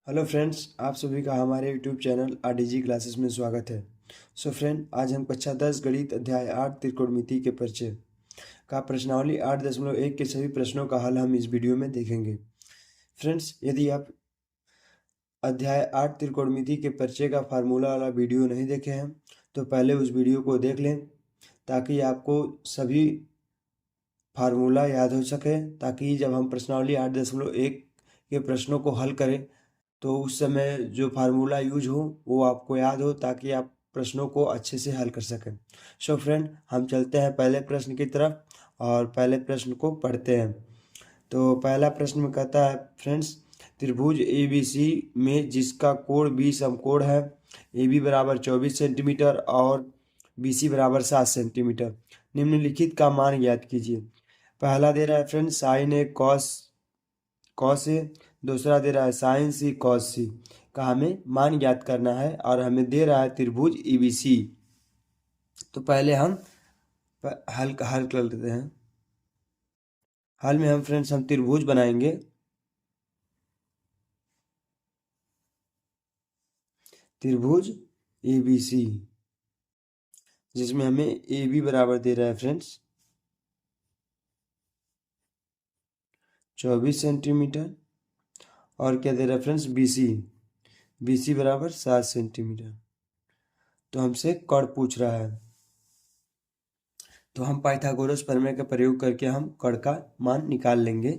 Hello friends, आप सभी का हमारे यूट्यूब चैनल आरडीजी क्लासेस में स्वागत है। सो फ्रेंड, आज हम कक्षा 10 गणित अध्याय 8 त्रिकोणमिति के परिचय का प्रश्नावली 8.1 के सभी प्रश्नों का हल हम इस वीडियो में देखेंगे। फ्रेंड्स, यदि आप अध्याय 8 त्रिकोणमिति के परिचय का फार्मूला वाला वीडियो नहीं देखे हैं तो पहले उस वीडियो को देख लें ताकि आपको सभी फार्मूला याद हो सके, ताकि जब हम प्रश्नावली 8.1 के प्रश्नों को हल करें तो उस समय जो फार्मूला यूज हो वो आपको याद हो, ताकि आप प्रश्नों को अच्छे से हल कर सकें। सो फ्रेंड, हम चलते हैं पहले प्रश्न की तरफ और पहले प्रश्न को पढ़ते हैं। तो पहला प्रश्न में कहता है फ्रेंड्स, त्रिभुज ए बी सी में जिसका कोण बी समकोण है, ए बी बराबर 24 सेंटीमीटर और बी सी बराबर 7 सेंटीमीटर, निम्नलिखित का मान ज्ञात कीजिए। पहला दे रहा है friends sign A cos A, दूसरा दे रहा है साइन सी कॉस सी का हमें मान ज्ञात करना है और हमें दे रहा है त्रिभुज ईबीसी। तो पहले हम हल कर लेते हैं। हल में हम फ्रेंड्स त्रिभुज बनाएंगे। त्रिभुज एबीसी जिसमें हमें ए बी बराबर दे रहा है फ्रेंड्स 24 सेंटीमीटर और क्या दे रहा है फ्रेंड्स बी सी बराबर 7 सेंटीमीटर। तो हमसे कर्ण पूछ रहा है, तो हम पाइथागोरस प्रमेय का प्रयोग करके हम कर्ण का मान निकाल लेंगे।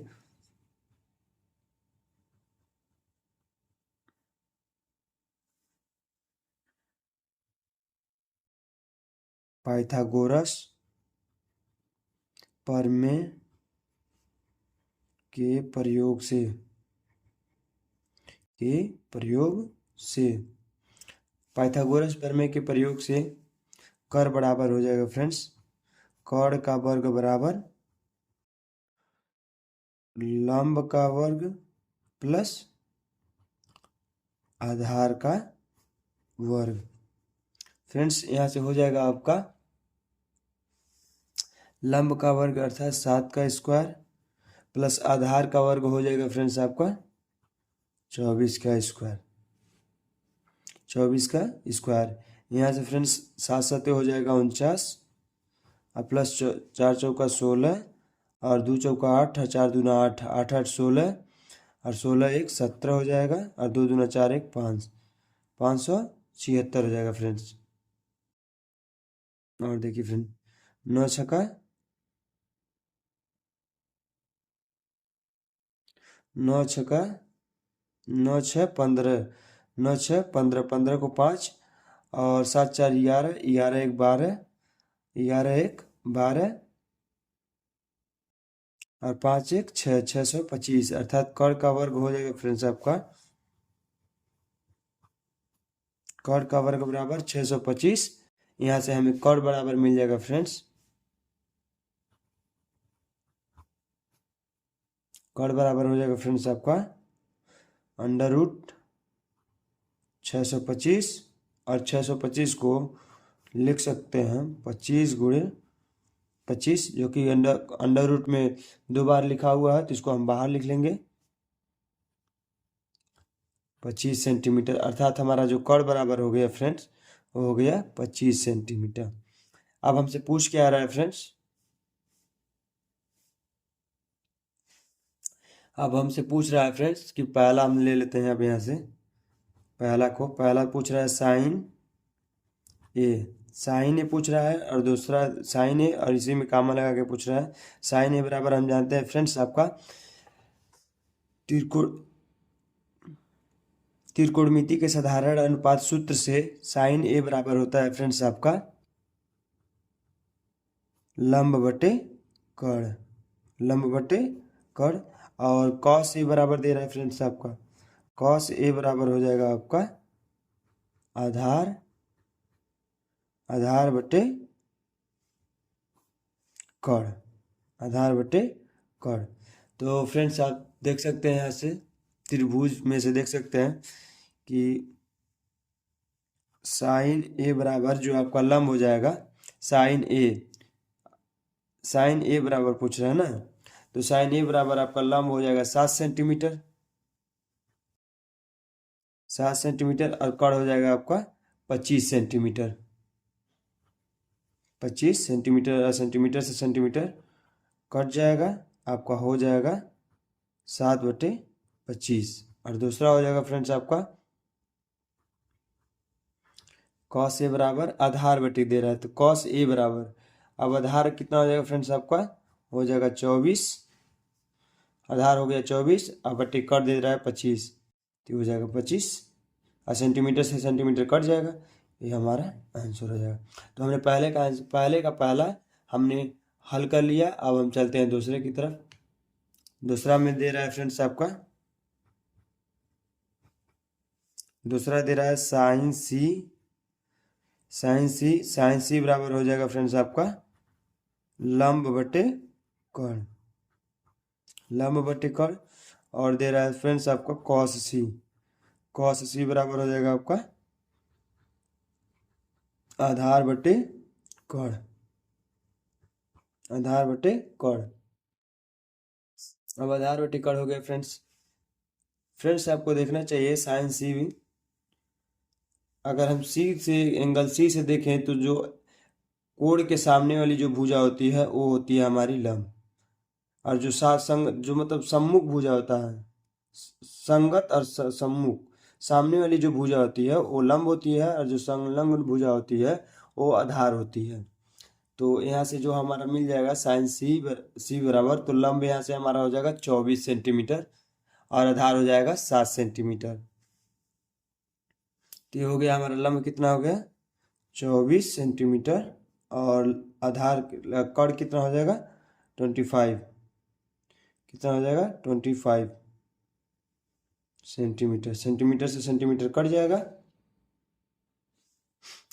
पाइथागोरस प्रमेय के प्रयोग से पाइथागोरस प्रमेय के प्रयोग से कर्ण बराबर हो जाएगा फ्रेंड्स कर्ण का वर्ग बराबर लंब का वर्ग प्लस आधार का वर्ग। फ्रेंड्स, यहाँ से हो जाएगा आपका लंब का वर्ग अर्थात 7 का स्क्वायर प्लस आधार का वर्ग हो जाएगा फ्रेंड्स आपका 24 का स्क्वायर। 24 का स्क्वायर यहाँ से फ्रेंड्स 7 सते हो जाएगा 49 और प्लस 4 चौका 16 और 2 चौका 8 और 4 दूना 8, 8 8 16 और 16 एक 17 हो जाएगा और 2 दूना 4 एक 5, 576 हो जाएगा फ्रेंड्स। और देखिए फ्रेंड 9 छक्का 9 छक्का 9 6 15, 9 6 15, 15 को 5 और 7 4 11, 11 एक 12, 11 एक 12 और 5 एक 6, 625 अर्थात कर्ण का वर्ग हो जाएगा फ्रेंड्स आपका कर्ण का वर्ग बराबर 625। यहाँ से हमें कर्ण बराबर मिल जाएगा फ्रेंड्स कर्ण बराबर हो जाएगा फ्रेंड्स आपका अंडर रूट 625 और 625 को लिख सकते हैं 25 गुणे 25, जो कि अंडर रूट में 2 बार लिखा हुआ है तो इसको हम बाहर लिख लेंगे 25 सेंटीमीटर अर्थात हमारा जो कर्ण बराबर हो गया फ्रेंड्स वो हो गया 25 सेंटीमीटर। अब हमसे पूछ क्या आ रहा है फ्रेंड्स, अब हमसे पूछ रहा है फ्रेंड्स कि पहला हम ले लेते हैं अब यहाँ से पहला पूछ रहा है साइन ए पूछ रहा है और दूसरा साइन ए और इसी में कामा लगा के पूछ रहा है साइन ए बराबर हम जानते हैं फ्रेंड्स आपका त्रिकोणमिति के साधारण अनुपात सूत्र से साइन ए बराबर होता है फ्रेंड्स आपका लंब बटे कर्ण और कॉस ए बराबर दे रहा है फ्रेंड्स आपका कॉस ए बराबर हो जाएगा आपका आधार बटे कर्ण। तो फ्रेंड्स आप देख सकते हैं यहाँ से त्रिभुज में से देख सकते हैं कि साइन ए बराबर जो आपका लंब हो जाएगा साइन ए बराबर पूछ रहा है ना, तो साइन ए बराबर आपका लंब हो जाएगा 7 सेंटीमीटर 7 सेंटीमीटर और कड़ हो जाएगा आपका 25 सेंटीमीटर। 25 सेंटीमीटर, सेंटीमीटर से सेंटीमीटर कट जाएगा, आपका हो जाएगा 7/25। और दूसरा हो जाएगा फ्रेंड्स आपका कॉस ए बराबर आधार बटे दे रहा है, तो कॉस ए बराबर, अब आधार कितना हो जाएगा फ्रेंड्स आपका, हो जाएगा 24, आधार हो गया 24, अब बटे कट दे रहा है 25, तो हो जाएगा 25 और सेंटीमीटर से सेंटीमीटर कट जाएगा, ये हमारा आंसर हो जाएगा। तो हमने पहले का पहला हमने हल कर लिया। अब हम चलते हैं दूसरे की तरफ। दूसरा में दे रहा है फ्रेंड्स आपका, दूसरा दे रहा है साइन सी बराबर हो जाएगा फ्रेंड्स आपका लंब बटे कर्ण, लंब बटे कर्ण। और दे रहा है फ्रेंड्स आपका कॉस सी बराबर हो जाएगा आपका आधार बटे कर्ण, आधार बटे कर्ण। अब आधार बटे कर्ण हो गया फ्रेंड्स आपको देखना चाहिए साइन सी भी, अगर हम एंगल सी से देखें तो जो कोण के सामने वाली जो भुजा होती है वो होती है हमारी लंब, और जो जो मतलब सम्मुख भुजा होता है, संगत और सम्मुख, सामने वाली जो भुजा होती है वो लंब होती है, और जो संलग्न भुजा होती है वो आधार होती है। तो यहाँ से जो हमारा मिल जाएगा साइन सी बराबर, तो लंब यहाँ से हमारा हो जाएगा 24 सेंटीमीटर और आधार हो जाएगा 7 सेंटीमीटर। तो ये हो गया हमारा लंब कितना हो गया 24 सेंटीमीटर और आधार कर्ण कितना हो जाएगा 25, कितना हो जाएगा 25 सेंटीमीटर, सेंटीमीटर से सेंटीमीटर कट जाएगा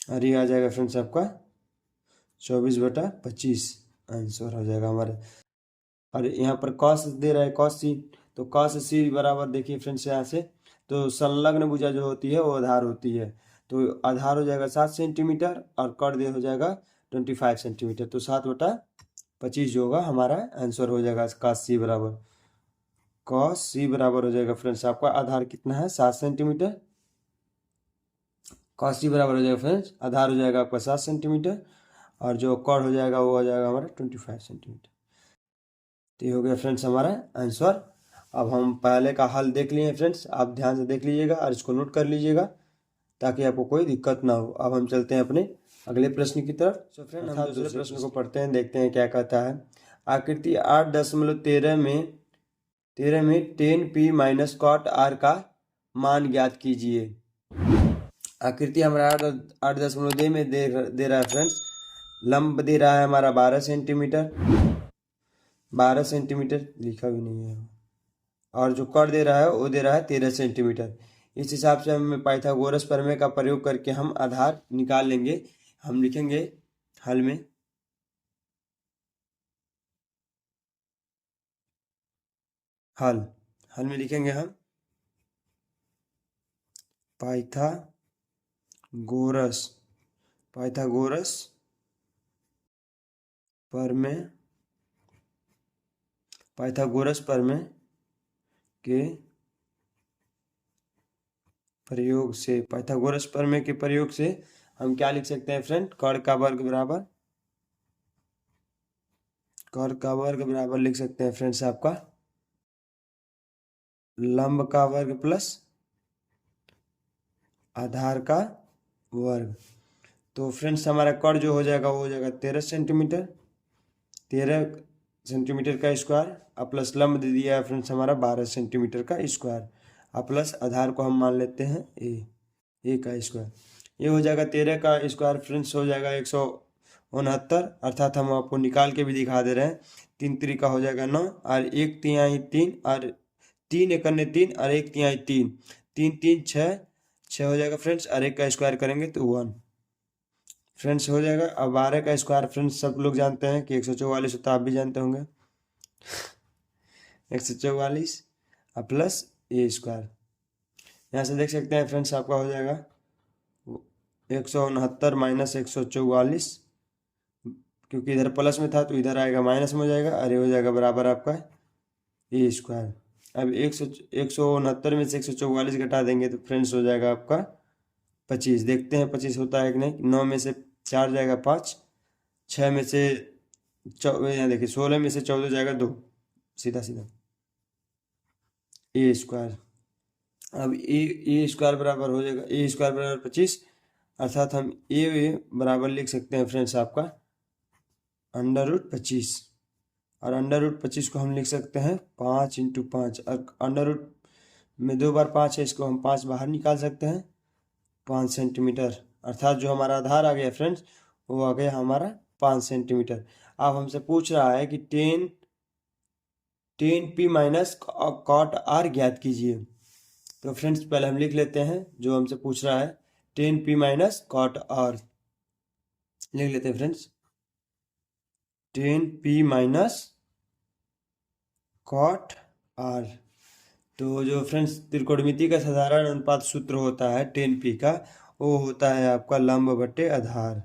और ये आ जाएगा फ्रेंड्स आपका 24/25 आंसर हो जाएगा हमारे। और यहाँ पर कॉस दे रहा है कॉस सी, तो कॉस सी बराबर देखिए फ्रेंड्स यहाँ से, तो संलग्न भुजा जो होती है वो आधार होती है, तो आधार हो जाएगा 7 सेंटीमीटर और कर्ण दे हो जाएगा 25 सेंटीमीटर, तो 7/25 जो होगा हमारा आंसर हो जाएगा कॉस सी बराबर। कॉस सी बराबर हो जाएगा फ्रेंड्स आपका आधार कितना है 7 सेंटीमीटर, कॉस सी बराबर हो जाएगा फ्रेंड्स आधार हो जाएगा आपका 7 सेंटीमीटर और जो कर्ण हो जाएगा वो हो जाएगा हमारा 25 सेंटीमीटर। तो ये हो गया फ्रेंड्स हमारा आंसर। अब हम पहले का हल देख लिए फ्रेंड्स, आप ध्यान से देख लीजिएगा और इसको नोट कर लीजिएगा ताकि आपको कोई दिक्कत ना हो। अब हम चलते हैं अपने अगले प्रश्न की तरफ। तो फ्रेंड हम दूसरे प्रश्न को पढ़ते हैं, देखते हैं क्या कहता है। आकृति 8.13 में 10p माइनस कॉट आर का मान ज्ञात कीजिए। आकृति हमारा 8.2 में दे रहा है फ्रेंड्स, लंब दे रहा है हमारा 12 सेंटीमीटर, 12 सेंटीमीटर लिखा भी नहीं है, और जो कर्ण दे रहा है वो दे रहा है 13 सेंटीमीटर। इस हिसाब से हमें पाइथागोरस प्रमेय का प्रयोग करके हम आधार निकाल लेंगे। हम लिखेंगे हल में हल में लिखेंगे हम पाइथागोरस प्रमेय के प्रयोग से, पाइथागोरस प्रमेय के प्रयोग से हम क्या लिख सकते हैं फ्रेंड, कर्ण का वर्ग बराबर लिख सकते हैं फ्रेंड्स आपका लंब का वर्ग प्लस आधार का वर्ग। तो फ्रेंड्स हमारा कर्ण जो हो जाएगा वो हो जाएगा 13 सेंटीमीटर का स्क्वायर, और प्लस लंब दे दिया है फ्रेंड्स हमारा 12 सेंटीमीटर का स्क्वायर, और प्लस आधार को हम मान लेते हैं ए का स्क्वायर। ये हो जाएगा 13 का स्क्वायर फ्रेंड्स हो जाएगा 169, अर्थात हम आपको निकाल के भी दिखा दे रहे हैं। 3 तरीका हो जाएगा 9 और 1/3 3 और 3 एकन्ने 3 और 1/3 3, 3 3 6 हो जाएगा फ्रेंड्स, और 1 का स्क्वायर करेंगे तो 1 फ्रेंड्स हो जाएगा। अब 12 का स्क्वायर फ्रेंड्स सब लोग जानते हैं कि 144 होता है, आप भी जानते होंगे 144 और प्लस ए स्क्वायर। यहाँ से देख सकते हैं फ्रेंड्स आपका हो जाएगा 169 माइनस 144, क्योंकि इधर प्लस में था तो इधर आएगा माइनस में हो जाएगा, और ये हो जाएगा बराबर आपका ए स्क्वायर। अब 169 में से 144 घटा देंगे तो फ्रेंड्स हो जाएगा आपका 25। देखते हैं 25 होता है कि नहीं। 9 में से 4 जाएगा 5, 6 में से यहाँ देखिए 16 में से 14 जाएगा 2, सीधा सीधा ए स्क्वायर। अब ए स्क्वायर बराबर हो जाएगा ए स्क्वायर बराबर 25, अर्थात हम ए बराबर लिख सकते हैं फ्रेंड्स आपका √25। और √25 को हम लिख सकते हैं 5 × 5। और अंडर रूट में 2 बार 5 है, इसको हम 5 बाहर निकाल सकते हैं, 5 सेंटीमीटर। अर्थात जो हमारा आधार आ गया फ्रेंड्स वो आ गया हमारा 5 सेंटीमीटर। अब हमसे पूछ रहा है कि tan P minus cot R ज्ञात कीजिए। तो फ्रेंड्स पहले हम लिख लेते हैं जो हमसे पूछ रहा है, 10p माइनस कॉट आर लिख लेते हैं friends. 10p minus cot are. तो जो फ्रेंड्स त्रिकोणमिति का साधारण अनुपात सूत्र होता है 10p का, वो होता है आपका लंब बटे आधार।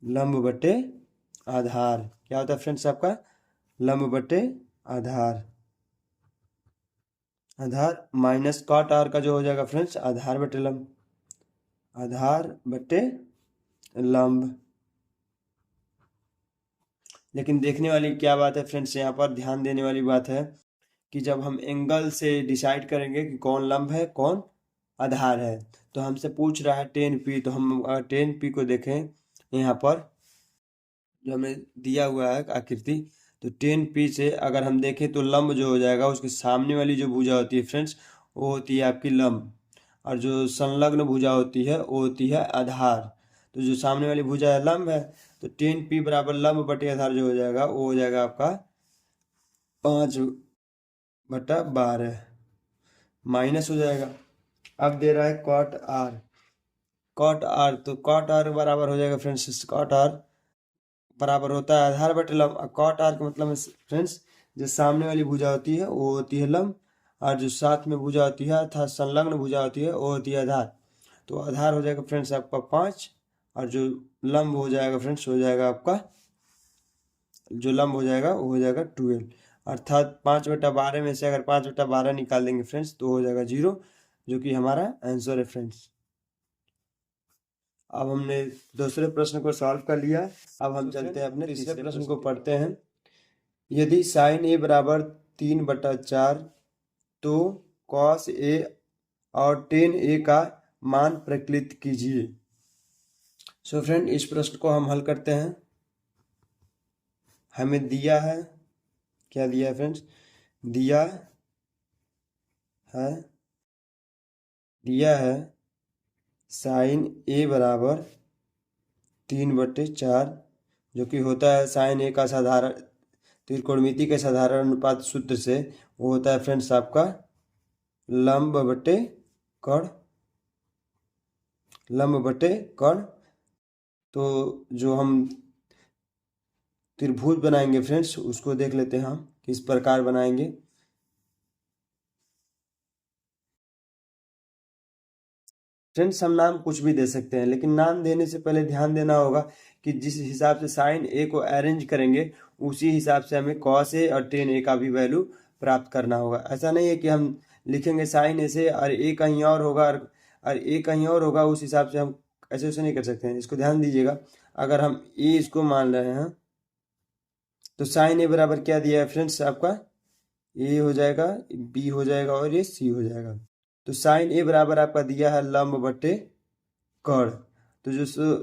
लंब बटे आधार क्या होता है फ्रेंड्स आपका? लंब बटे आधार। आधार माइनस कॉट आर का जो हो जाएगा फ्रेंड्स आधार बटे लंब। आधार बटे लंब। लेकिन देखने वाली क्या बात है फ्रेंड्स, यहाँ पर ध्यान देने वाली बात है कि जब हम एंगल से डिसाइड करेंगे कि कौन लंब है कौन आधार है, तो हमसे पूछ रहा है 10p। तो हम 10p को देखें यहाँ पर जो हमें दिया हुआ है आकृति, तो 10p से अगर हम देखें तो लंब जो हो जाएगा उसके सामने वाली जो भुजा होती है फ्रेंड्स वो होती है आपकी लंब, और जो संलग्न भुजा होती है वो होती है आधार। तो जो सामने वाली भुजा है लंब है, तो 10p बराबर लंब बटे आधार जो हो जाएगा वो हो जाएगा आपका 5/12 माइनस हो जाएगा। अब दे रहा है कॉट आर। कॉट आर, तो कॉट आर बराबर हो जाएगा फ्रेंड्स, कॉट आर बराबर होता है आधार बटे लंब। कॉट आर का मतलब फ्रेंड्स जो सामने वाली भुजा होती है वो होती है लंब, और जो साथ में भुजा होती है अर्थात संलग्न भुजा होती है वो होती है आधार। तो आधार हो जाएगा फ्रेंड्स आपका 5, और जो लंब हो जाएगा फ्रेंड्स हो जाएगा आपका, जो लंब हो जाएगा वो हो जाएगा 12। अर्थात 5/12 में से अगर 5/12 निकाल देंगे फ्रेंड्स तो हो जाएगा 0, जो कि हमारा आंसर है फ्रेंड्स। अब हमने दूसरे प्रश्न को सॉल्व कर लिया। अब हम चलते हैं अपने तीसरे प्रश्न को पढ़ते हैं। यदि साइन ए बराबर 3/4 तो कॉस ए और टेन ए का मान प्रकलित कीजिए। सो फ्रेंड इस प्रश्न को हम हल करते हैं। हमें दिया है, क्या दिया है फ्रेंड्स? दिया है साइन ए बराबर 3/4, जो कि होता है साइन ए का साधारण त्रिकोणमिति के साधारण अनुपात सूत्र से वो होता है फ्रेंड्स आपका लंब बटे कर्ण। लंब बटे कर्ण। तो जो हम त्रिभुज बनाएंगे फ्रेंड्स उसको देख लेते हैं हम किस प्रकार बनाएंगे। फ्रेंड्स हम नाम कुछ भी दे सकते हैं, लेकिन नाम देने से पहले ध्यान देना होगा कि जिस हिसाब से साइन ए को अरेंज करेंगे उसी हिसाब से हमें कॉस ए और टेन ए का भी वैल्यू प्राप्त करना होगा। ऐसा नहीं है कि हम लिखेंगे साइन ए से और ए कहीं और होगा और ए कहीं और होगा, उस हिसाब से हम ऐसे वैसे नहीं कर सकते हैं। इसको ध्यान दीजिएगा। अगर हम ए इसको मान रहे हैं तो साइन ए बराबर क्या दिया है फ्रेंड्स आपका? ए हो जाएगा, बी हो जाएगा और ये सी हो जाएगा। तो साइन ए बराबर आपका दिया है लंब बटे कर्ण। तो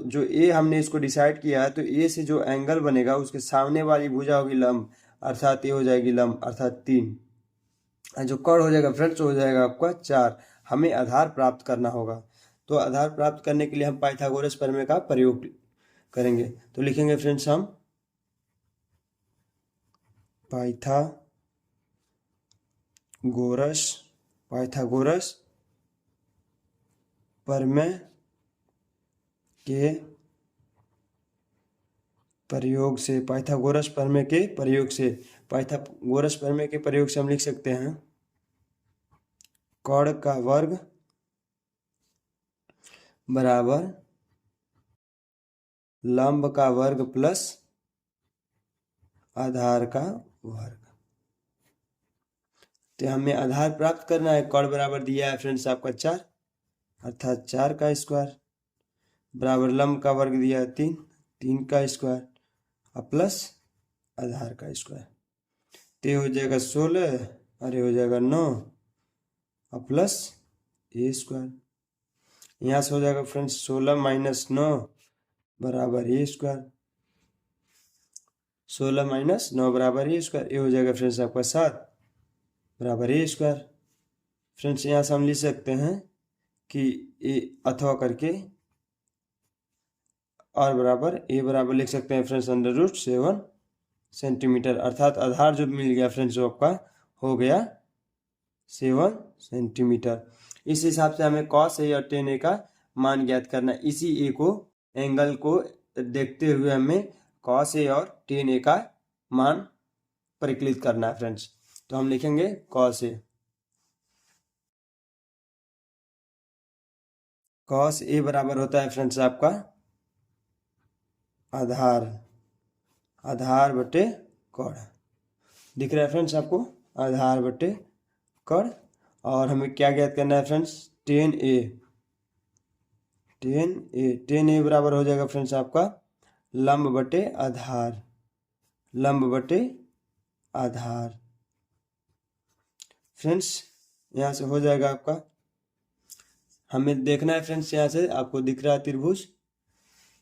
जो ए हमने इसको डिसाइड किया है, तो ए से जो एंगल बनेगा उसके सामने वाली भुजा होगी लंब, अर्थात ये हो जाएगी लंब अर्थात 3। जो कर्ण हो जाएगा फ्रेंड्स हो जाएगा आपका 4। हमें आधार प्राप्त करना होगा। तो आधार प्राप्त करने के लिए हम पाइथागोरस प्रमेय का प्रयोग करेंगे। तो लिखेंगे फ्रेंड्स हम पाइथागोरस प्रमेय के प्रयोग से, पाइथागोरस प्रमेय के प्रयोग से, पाइथागोरस प्रमेय के प्रयोग से हम लिख सकते हैं कर्ण का वर्ग बराबर लंब का वर्ग प्लस आधार का वर्ग। तो हमें आधार प्राप्त करना है। कर्ण बराबर दिया है फ्रेंड्स आपका 4, अर्थात 4 का स्क्वायर बराबर लंब का वर्ग दिया है 3, 3 का स्क्वायर और प्लस आधार का स्क्वायर। तो ये हो जाएगा 16 और ये हो जाएगा 9 और प्लस ए स्क्वायर। यहाँ से हो जाएगा फ्रेंड्स 16 माइनस 9 बराबर ए स्क्वायर। 16 माइनस 9 बराबर ए स्क्वायर। ये हो जाएगा फ्रेंड्स आपका 7 बराबर ए स्क्वायर। फ्रेंड्स यहाँ से हम लिख सकते हैं कि ए अथवा करके और बराबर ए बराबर लिख सकते हैं फ्रेंड्स √7 सेंटीमीटर, अर्थात आधार जो मिल गया फ्रेंड्स वो आपका हो गया 7 सेंटीमीटर। इस हिसाब से हमें cos A और tan A का मान ज्ञात करना है। इसी ए को एंगल को देखते हुए हमें cos A और tan A का मान परिकलित करना है फ्रेंड्स। तो हम लिखेंगे cos A। cos A बराबर होता है फ्रेंड्स आपका आधार बटे कर्ण। दिख रहा है फ्रेंड्स आपको, आधार बटे कर्ण। और हमें क्या ज्ञात करना है फ्रेंड्स, tan A बराबर हो जाएगा फ्रेंड्स आपका लंब बटे आधार। फ्रेंड्स यहाँ से हो जाएगा आपका, हमें देखना है फ्रेंड्स यहाँ से आपको दिख रहा है त्रिभुज।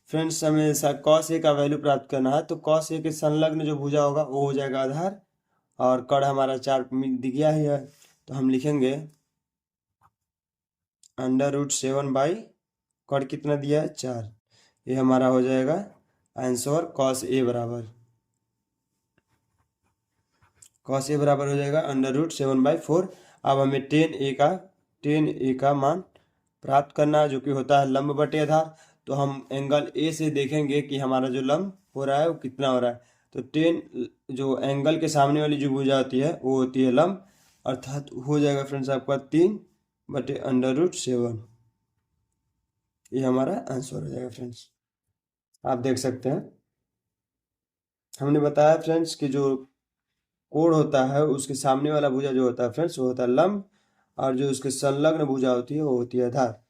फ्रेंड्स हमें cos A का वैल्यू प्राप्त करना है, तो cos A के संलग्न जो भुजा होगा वो हो जाएगा आधार और कर्ण हमारा 4 दिख गया ही है। तो हम लिखेंगे √7 बाई कर्ण कितना दिया है 4। ये हमारा हो जाएगा आंसर। cos A बराबर हो जाएगा √7/4। अब हमें tan A का मान प्राप्त करना है जो कि होता है लंब बटे आधार। तो हम एंगल ए से देखेंगे कि हमारा जो लंब हो रहा है वो कितना हो रहा है। तो tan जो एंगल के सामने वाली जो भुजा होती है वो होती है लंब, अर्थात हो जाएगा फ्रेंड्स आपका 3/√7। ये हमारा आंसर हो जाएगा फ्रेंड्स। आप देख सकते हैं हमने बताया फ्रेंड्स कि जो कोण होता है उसके सामने वाला भुजा जो होता है फ्रेंड्स वो होता है लंब, और जो उसके संलग्न भुजा होती है वो होती है आधार।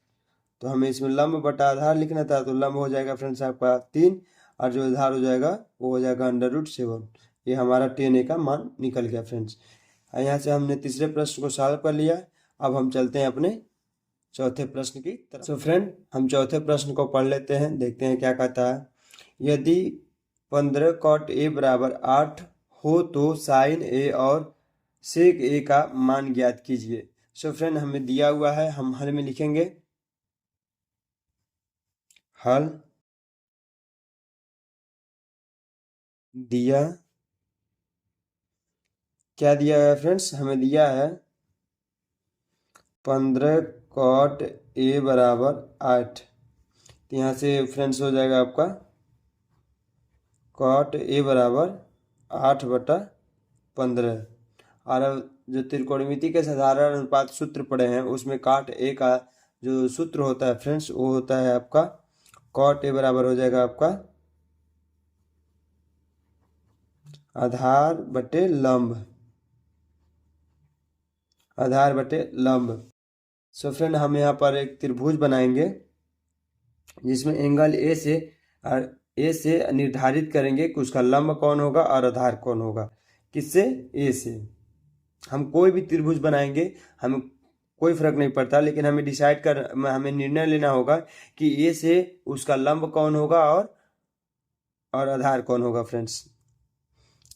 तो हमें इसमें लंब बटा आधार लिखना था, तो लंब हो जाएगा फ्रेंड्स आपका 3 और जो आधार हो जाएगा वो हो जाएगा √7। ये हमारा tan A का मान निकल गया फ्रेंड्स। यहाँ से हमने तीसरे प्रश्न को सॉल्व कर लिया। अब हम चलते हैं अपने चौथे प्रश्न की तरफ। तो फ्रेंड हम चौथे प्रश्न को पढ़ लेते हैं, देखते हैं क्या कहता है। यदि 15 cot A बराबर 8 हो तो sin A और sec A का मान ज्ञात कीजिए। सो फ्रेंड हमें दिया हुआ है, हम हल में लिखेंगे हल दिया। क्या दिया है फ्रेंड्स, हमें दिया है 15 cot A बराबर 8। तो यहाँ से फ्रेंड्स हो जाएगा आपका cot A बराबर 8/15। और अब जो त्रिकोणमिति के साधारण अनुपात सूत्र पढ़े हैं उसमें cot A का जो सूत्र होता है फ्रेंड्स वो होता है आपका cot A बराबर हो जाएगा आपका आधार बटे लंब। सो फ्रेंड हम यहाँ पर एक त्रिभुज बनाएंगे जिसमें एंगल ए से निर्धारित करेंगे कि उसका लंब कौन होगा और आधार कौन होगा। किससे, ए से। हम कोई भी त्रिभुज बनाएंगे हमें कोई फर्क नहीं पड़ता, लेकिन हमें हमें निर्णय लेना होगा कि ए से उसका लंब कौन होगा और आधार कौन होगा फ्रेंड्स।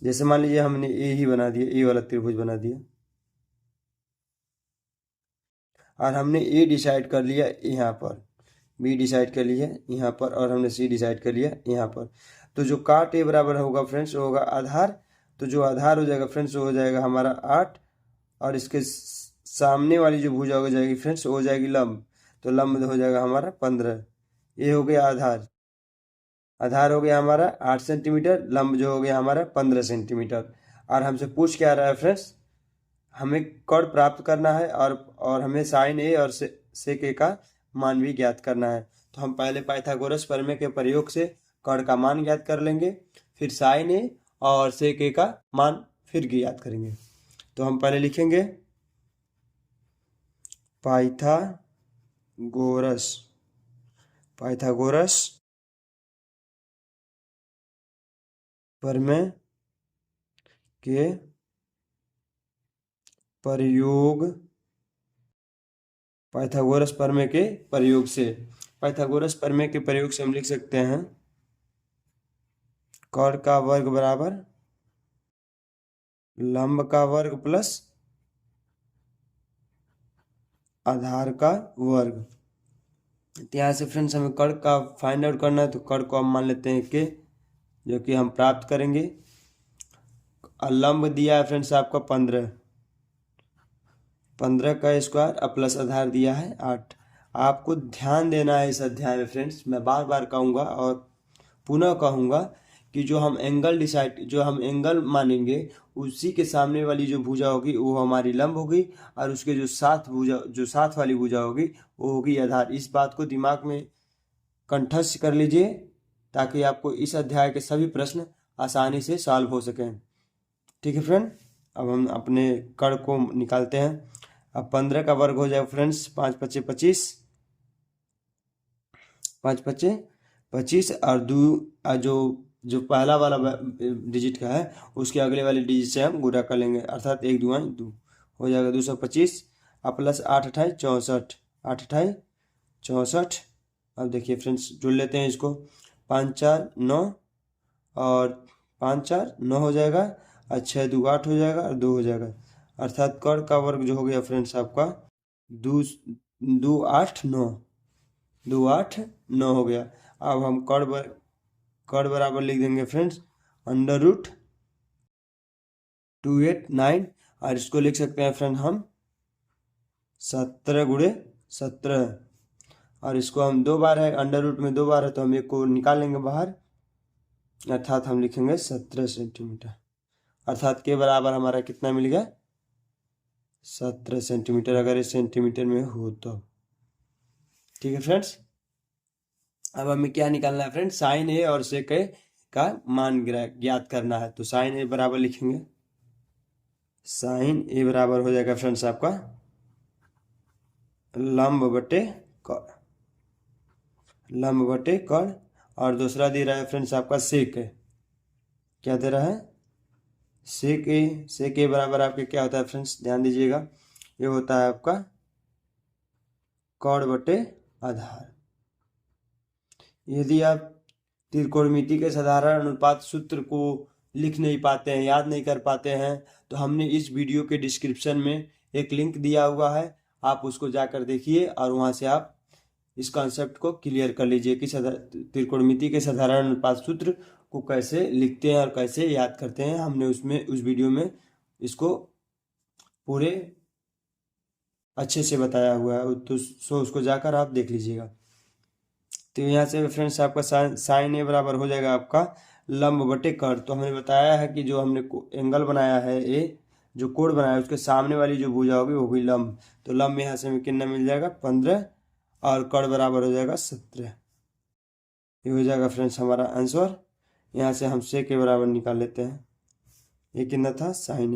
जैसे मान लीजिए हमने ए ही बना दिया, ए वाला त्रिभुज बना दिया और हमने ए डिसाइड कर लिया यहाँ पर, बी डिसाइड कर लिया यहाँ पर और हमने सी डिसाइड कर लिया यहाँ पर। तो जो cot A बराबर होगा फ्रेंड्स वो होगा आधार। तो जो आधार हो जाएगा फ्रेंड्स वो हो जाएगा हमारा 8 और इसके सामने वाली जो भुजा हो जाएगी फ्रेंड्स वो हो जाएगी लंब। तो लंब हो जाएगा हमारा 15। ये हो गया आधार हो गया हमारा 8 सेंटीमीटर, लंब जो हो गया हमारा 15 सेंटीमीटर। और हमसे पूछ क्या रहा है फ्रेंड्स, हमें कर्ण प्राप्त करना है और हमें sin A और sec A का मान भी ज्ञात करना है। तो हम पहले पाइथागोरस प्रमेय के प्रयोग से कर्ण का मान ज्ञात कर लेंगे, फिर sin A और sec A का मान फिर ज्ञात करेंगे। तो हम पहले लिखेंगे पाइथागोरस पाइथागोरस प्रमेय के प्रयोग पाइथागोरस प्रमेय के प्रयोग से पाइथागोरस प्रमेय के प्रयोग से हम लिख सकते हैं कर्ण का वर्ग बराबर लंब का वर्ग प्लस आधार का वर्ग। तो यहाँ से फ्रेंड्स हमें कर्ण का फाइंड आउट करना है, तो कर्ण को हम मान लेते हैं के, जो कि हम प्राप्त करेंगे। लंब दिया है फ्रेंड्स आपका 15 का स्क्वायर और प्लस आधार दिया है 8। आपको ध्यान देना है इस अध्याय में फ्रेंड्स, मैं बार बार कहूँगा और पुनः कहूँगा कि जो हम एंगल मानेंगे उसी के सामने वाली जो भुजा होगी वो हमारी लंब होगी, और उसके जो साथ वाली भुजा होगी वो होगी आधार। इस बात को दिमाग में कंठस्थ कर लीजिए ताकि आपको इस अध्याय के सभी प्रश्न आसानी से सॉल्व हो सकें। ठीक है फ्रेंड, अब हम अपने कर्ण को निकालते हैं। अब 15 का वर्ग हो जाएगा फ्रेंड्स 5 पच्चे 25, 5 पच्चे 25 और जो पहला वाला डिजिट का है उसके अगले वाले डिजिट से हम गुणा कर लेंगे, अर्थात 1 दूना 2 हो जाएगा 225 और प्लस 8 अठाई 64, 8 अठाई 64। अब देखिए फ्रेंड्स जुड़ लेते हैं इसको, 5 4 9 और 5 4 9 हो जाएगा और 6 2 8 हो जाएगा और 2 हो जाएगा, अर्थात कर्ण का वर्ग जो हो गया फ्रेंड्स आपका 2 2 8 9 2 8 9 हो गया। अब हम कर्ण बराबर लिख देंगे फ्रेंड्स √289 और इसको लिख सकते हैं फ्रेंड हम 17 गुणे 17, और इसको हम 2 बार है, अंडर रूट में 2 बार है तो हम एक को निकाल लेंगे बाहर, अर्थात हम लिखेंगे 17 सेंटीमीटर, अर्थात के बराबर हमारा कितना मिल गया 17 सेंटीमीटर, अगर ये सेंटीमीटर में हो तो। ठीक है फ्रेंड्स, अब हमें क्या निकालना है फ्रेंड्स, साइन ए और सेक ए का मान ज्ञात करना है। तो साइन ए बराबर लिखेंगे, साइन ए बराबर हो जाएगा फ्रेंड्स आपका लंब बटे कर्ण, और दूसरा दे रहा है फ्रेंड्स आपका सेक ए, क्या दे रहा है सेक ए बराबर आपके क्या होता है फ्रेंड्स, ध्यान दीजिएगा, ये होता है आपका कर्ण बटे आधार। यदि आप त्रिकोणमिति के साधारण अनुपात सूत्र को लिख नहीं पाते हैं, याद नहीं कर पाते हैं, तो हमने इस वीडियो के डिस्क्रिप्शन में एक लिंक दिया हुआ है, आप उसको जाकर देखिए और वहां से आप इस कॉन्सेप्ट को क्लियर कर लीजिए कि त्रिकोणमिति के साधारण अनुपात सूत्र को कैसे लिखते हैं और कैसे याद करते हैं। हमने उस वीडियो में इसको पूरे अच्छे से बताया हुआ है, तो उसको जाकर आप देख लीजिएगा। तो यहाँ से फ्रेंड्स आपका साइन ए बराबर हो जाएगा आपका लंब बटे कर्ण। तो हमने बताया है कि जो हमने एंगल बनाया है ए, जो कोण बनाया है उसके सामने वाली जो भुजा होगी वो होगी लंब, तो लंब यहाँ से हमें कितना मिल जाएगा 15 और कर्ण बराबर हो जाएगा 17। ये हो जाएगा फ्रेंड्स हमारा आंसर। यहाँ से हम से के बराबर निकाल लेते हैं, ये कितना था साइन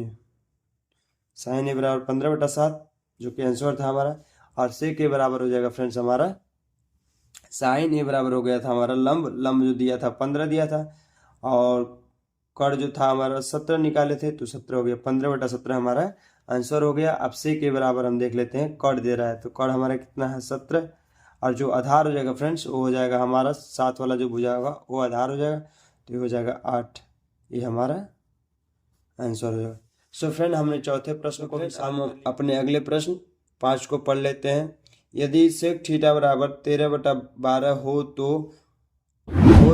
ए बराबर 15/7 जो कि आंसर था हमारा, और से के बराबर हो जाएगा फ्रेंड्स हमारा साइन ए बराबर हो गया था हमारा लंब जो दिया था 15 दिया था, और कर्ण जो था हमारा 17 निकाले थे तो 17 हो गया, 15/17 हमारा आंसर हो गया। अब से के बराबर हम देख लेते हैं, कर्ण दे रहा है तो कर्ण हमारा कितना है 17, और जो आधार हो जाएगा फ्रेंड्स वो हो जाएगा हमारा साथ वाला जो भुजा होगा वो आधार हो जाएगा, तो ये हो जाएगा 8, ये हमारा आंसर हो जाएगा। सो फ्रेंड हमने चौथे प्रश्न को, हम अपने अगले प्रश्न 5 को पढ़ लेते हैं। यदि सेक थीटा बराबर 13/12 हो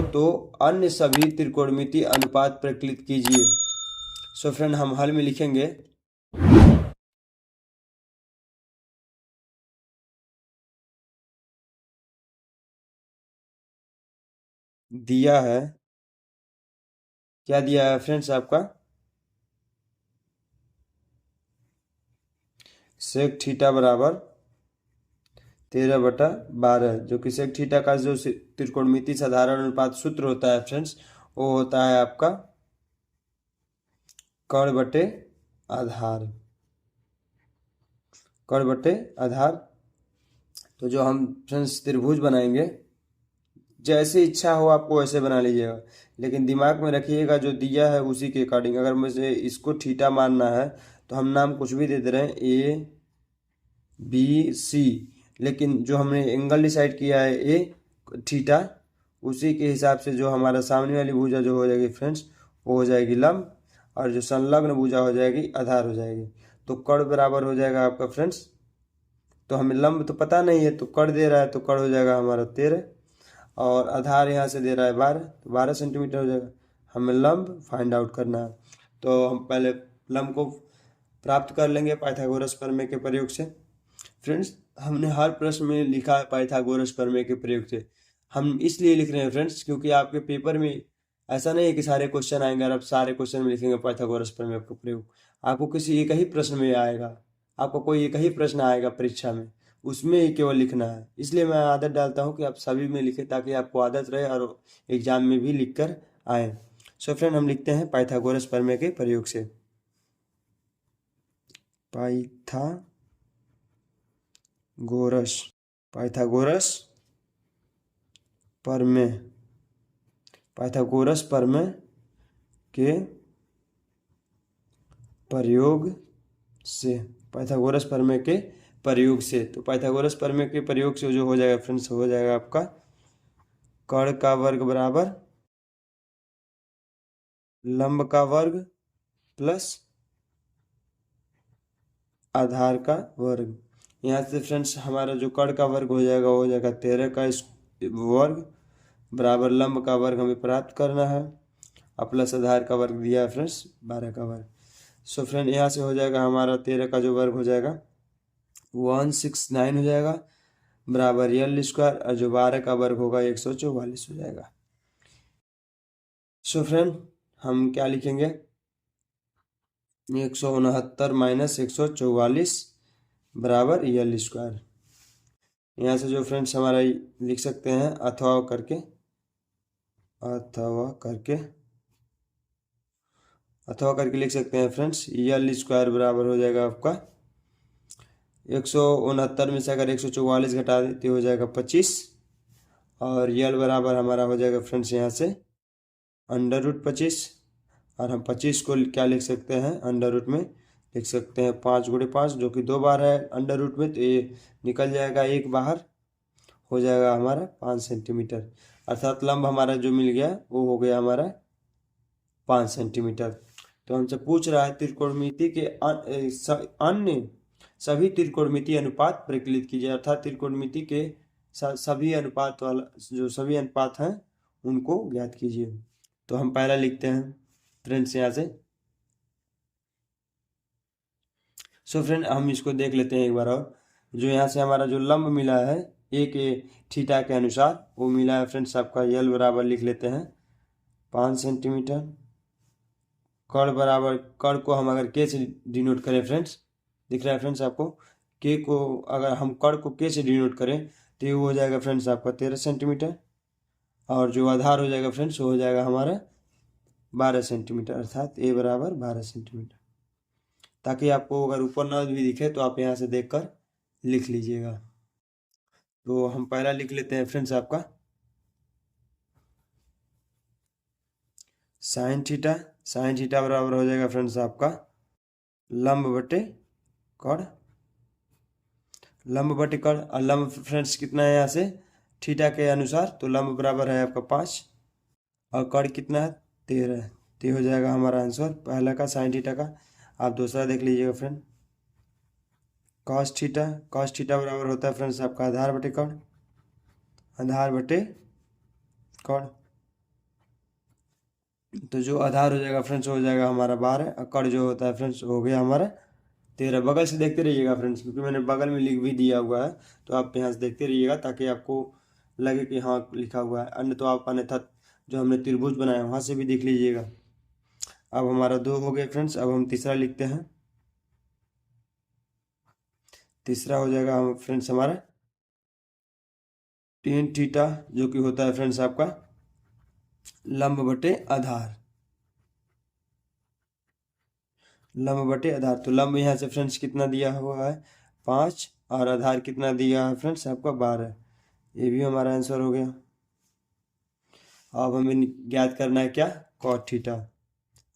तो अन्य सभी त्रिकोणमिति अनुपात प्रकलित कीजिए। सो फ्रेंड हम हल में लिखेंगे दिया है, क्या दिया है फ्रेंड्स आपका सेक थीटा बराबर 13/12, जो कि सेक थीटा का जो त्रिकोणमिति साधारण अनुपात सूत्र होता है फ्रेंड्स वो होता है आपका कर्ण बटे आधार, कड़ बटे आधार। तो जो हम फ्रेंड्स त्रिभुज बनाएंगे, जैसे इच्छा हो आपको वैसे बना लीजिएगा, लेकिन दिमाग में रखिएगा जो दिया है उसी के अकॉर्डिंग। अगर मुझे इसको थीटा मानना है तो हम नाम कुछ भी दे दे रहे हैं, ए बी सी, लेकिन जो हमने एंगल डिसाइड किया है ए थीटा, उसी के हिसाब से जो हमारा सामने वाली भुजा जो हो जाएगी फ्रेंड्स वो हो जाएगी लंब, और जो संलग्न भुजा हो जाएगी आधार हो जाएगी। तो कड़ बराबर हो जाएगा आपका फ्रेंड्स, तो हमें लंब तो पता नहीं है, तो कड़ दे रहा है तो कड़ हो जाएगा हमारा 13, और आधार यहाँ से दे रहा है 12, तो 12 सेंटीमीटर हो जाएगा। हमें लंब फाइंड आउट करना है, तो हम पहले लंब को प्राप्त कर लेंगे पाइथागोरस प्रमेय के प्रयोग से। फ्रेंड्स हमने हर प्रश्न में लिखा है पाइथागोरस प्रमेय के प्रयोग से। हम इसलिए लिख रहे हैं फ्रेंड्स क्योंकि आपके पेपर में ऐसा नहीं है कि सारे क्वेश्चन आएंगे और आप सारे क्वेश्चन में लिखेंगे पाइथागोरस प्रमेय का प्रयोग। आपको किसी एक ही प्रश्न में आएगा, आपको कोई एक ही प्रश्न आएगा परीक्षा में, उसमें ही केवल लिखना है। इसलिए मैं आदत डालता हूँ कि आप सभी में लिखें ताकि आपको आदत रहे और एग्जाम में भी लिख कर आए। सो फ्रेंड हम लिखते हैं पाइथागोरस प्रमेय के प्रयोग से। पाइथागोरस प्रमेय के प्रयोग से, पाइथागोरस प्रमेय के प्रयोग से। तो पाइथागोरस प्रमेय के प्रयोग से जो हो जाएगा फ्रेंड्स, हो जाएगा आपका कड़ का वर्ग बराबर लंब का वर्ग प्लस आधार का वर्ग। यहाँ से फ्रेंड्स हमारा जो कड़ का वर्ग हो जाएगा वो हो जाएगा 13 का वर्ग बराबर लंब का वर्ग हमें प्राप्त करना है, और प्लस आधार का वर्ग दिया है फ्रेंड्स 12 का वर्ग। सो फ्रेंड यहाँ से हो जाएगा हमारा 13 का जो वर्ग हो जाएगा 169 हो जाएगा बराबर यल स्क्वायर, और जो 12 का वर्ग होगा 144 हो जाएगा। सो फ्रेंड हम क्या लिखेंगे, 169 माइनस 144 बराबर यल स्क्वायर। यहाँ से जो फ्रेंड्स हमारा लिख सकते हैं अथवा करके लिख सकते हैं फ्रेंड्स, यल स्क्वायर बराबर हो जाएगा आपका 169 में से अगर 144 घटा देते हो जाएगा 25, और यल बराबर हमारा हो जाएगा फ्रेंड्स यहाँ से √25, और हम 25 को क्या लिख सकते हैं अंडर रूट में लिख सकते हैं 5 गुणे 5, जो कि 2 बार है अंडर रूट में, तो ये निकल जाएगा एक बाहर, हो जाएगा हमारा 5 सेंटीमीटर। अर्थात लंब हमारा जो मिल गया वो हो गया हमारा 5 सेंटीमीटर। तो हमसे पूछ रहा है त्रिकोणमिति के अन्य सभी त्रिकोणमिति अनुपात प्रकलित कीजिए, अर्थात त्रिकोणमिति के सभी अनुपात वाला जो सभी अनुपात हैं उनको ज्ञात कीजिए। तो हम पहला लिखते हैं फ्रेंड्स यहाँ से। सो फ्रेंड हम इसको देख लेते हैं एक बार और। जो यहाँ से हमारा जो लंब मिला है एक थीटा के अनुसार वो मिला है फ्रेंड्स आपका यल बराबर लिख लेते हैं 5 सेंटीमीटर। कड़ बराबर, कड़ को हम अगर के से डिनोट करें फ्रेंड्स, दिख रहा है फ्रेंड्स आपको, के को अगर हम कड़ को के से डिनोट करें तो ये हो जाएगा फ्रेंड्स आपका 13 सेंटीमीटर, और जो आधार हो जाएगा फ्रेंड्स वो हो जाएगा हमारा 12 सेंटीमीटर, अर्थात ए बराबर 12 सेंटीमीटर। ताकि आपको अगर ऊपर न भी दिखे तो आप यहाँ से देखकर लिख लीजिएगा। तो हम पहला लिख लेते हैं फ्रेंड्स आपका साइन थीटा बराबर हो जाएगा फ्रेंड्स आपका लंब बटे कड़, और लंब फ्रेंड्स कितना है यहाँ से थीटा के अनुसार, तो लंब बराबर है आपका 5 और कड़ कितना है 13, तो हो जाएगा हमारा आंसर पहला का साइन थीटा का। आप दूसरा देख लीजिएगा फ्रेंड कॉस थीटा बराबर होता है फ्रेंड्स आपका आधार बटे कड़। तो जो आधार हो जाएगा फ्रेंड्स हो जाएगा हमारा 12, और कड़ जो होता है फ्रेंड्स हो गया हमारा 13। बगल से देखते रहिएगा फ्रेंड्स क्योंकि मैंने बगल में लिख भी दिया हुआ है, तो आप यहाँ से देखते रहिएगा ताकि आपको लगे कि हाँ लिखा हुआ है। अन्य तो आप अन्यथा जो हमने त्रिभुज बनाया वहाँ से भी देख लीजिएगा। अब हमारा 2 हो गए फ्रेंड्स। अब हम तीसरा लिखते हैं। तीसरा हो जाएगा हम फ्रेंड्स हमारा टेन थीटा, जो कि होता है फ्रेंड्स आपका लंब बटे आधार। तो लंब यहाँ से फ्रेंड्स कितना दिया हुआ है 5 और आधार कितना दिया है फ्रेंड्स आपका 12। ये भी हमारा आंसर हो गया। अब हमें ज्ञात करना है क्या, कॉट थीटा,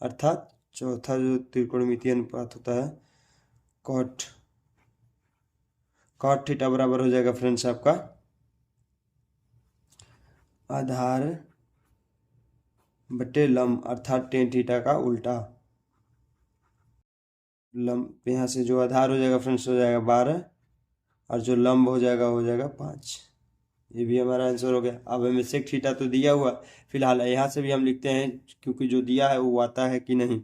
अर्थात चौथा जो त्रिकोणमितीय अनुपात होता है कॉट कॉट थीटा बराबर हो जाएगा फ्रेंड्स आपका आधार बटे लंब, अर्थात टेन थीटा का उल्टा। लंब यहाँ से जो आधार हो जाएगा फ्रेंड्स हो जाएगा 12 और जो लंब हो जाएगा 5। ये भी हमारा आंसर हो गया। अब हमें सेक थीटा तो दिया हुआ, फिलहाल यहाँ से भी हम लिखते हैं क्योंकि जो दिया है वो आता है कि नहीं।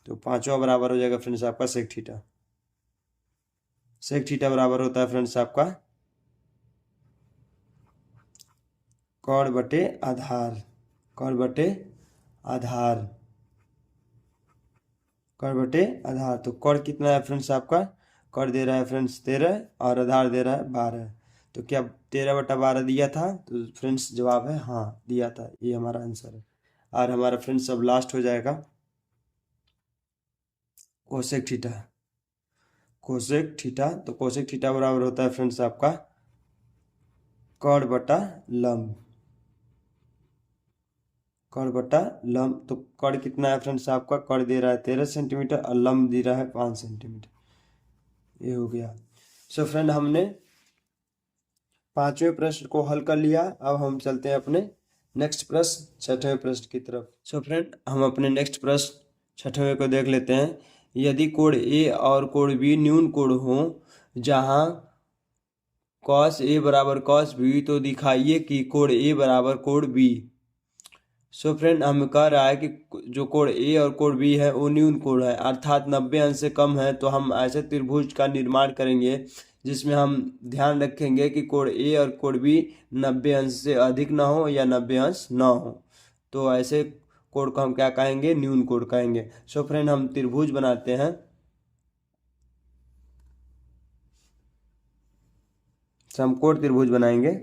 तो 5वां बराबर हो जाएगा फ्रेंड्स आपका सेक थीटा। सेक थीटा बराबर होता है फ्रेंड्स आपका कॉड बटे आधार, कॉड बटे आधार, कॉड बटे आधार। तो कॉड कितना है फ्रेंड्स आपका, कॉड दे रहा है फ्रेंड्स 13 और आधार दे रहा है 12। तो क्या 13/12 दिया था, तो फ्रेंड्स जवाब है हाँ दिया था, ये हमारा आंसर है। और हमारा फ्रेंड्स अब लास्ट हो जाएगा कोसेक थीटा, कोसेक थीटा। तो कोसेक थीटा बराबर होता है फ्रेंड्स आपका कॉड बटा लंब, कॉड बटा लंब। तो कॉड कितना है फ्रेंड्स आपका, कॉड दे रहा है 13 सेंटीमीटर और लंब दे रहा है 5 सेंटीमीटर। ये हो गया। सो फ्रेंड हमने 5वें प्रश्न को हल कर लिया। अब हम चलते हैं अपने नेक्स्ट प्रश्न 6वें प्रश्न की तरफ। सो फ्रेंड हम अपने नेक्स्ट प्रश्न 6वें को देख लेते हैं। यदि कोण ए और कोण बी न्यून कोण हो जहां कॉस ए बराबर कॉस बी, तो दिखाइए कि कोण ए बराबर कोण बी। सो फ्रेंड हमें कह रहा है कि जो कोण ए और कोण बी है वो न्यून कोण है, अर्थात 90 अंश से कम है। तो हम ऐसे त्रिभुज का निर्माण करेंगे जिसमें हम ध्यान रखेंगे कि कोण ए और कोण बी 90 अंश से अधिक ना हो या 90 अंश ना हो। तो ऐसे कोण को हम क्या कहेंगे, न्यून कोण कहेंगे। सो फ्रेंड हम त्रिभुज बनाते हैं, समकोण त्रिभुज बनाएंगे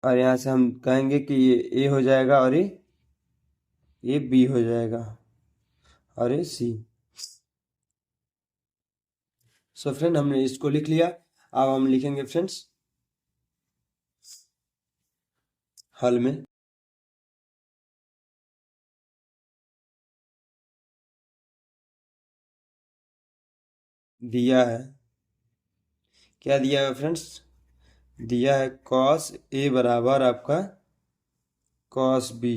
और यहाँ से हम कहेंगे कि ये ए हो जाएगा और ये बी हो जाएगा और ये सी। सो फ्रेंड हमने इसको लिख लिया। अब हम लिखेंगे फ्रेंड्स हल में, दिया है क्या, दिया है फ्रेंड्स, दिया है कॉस ए बराबर आपका कॉस बी,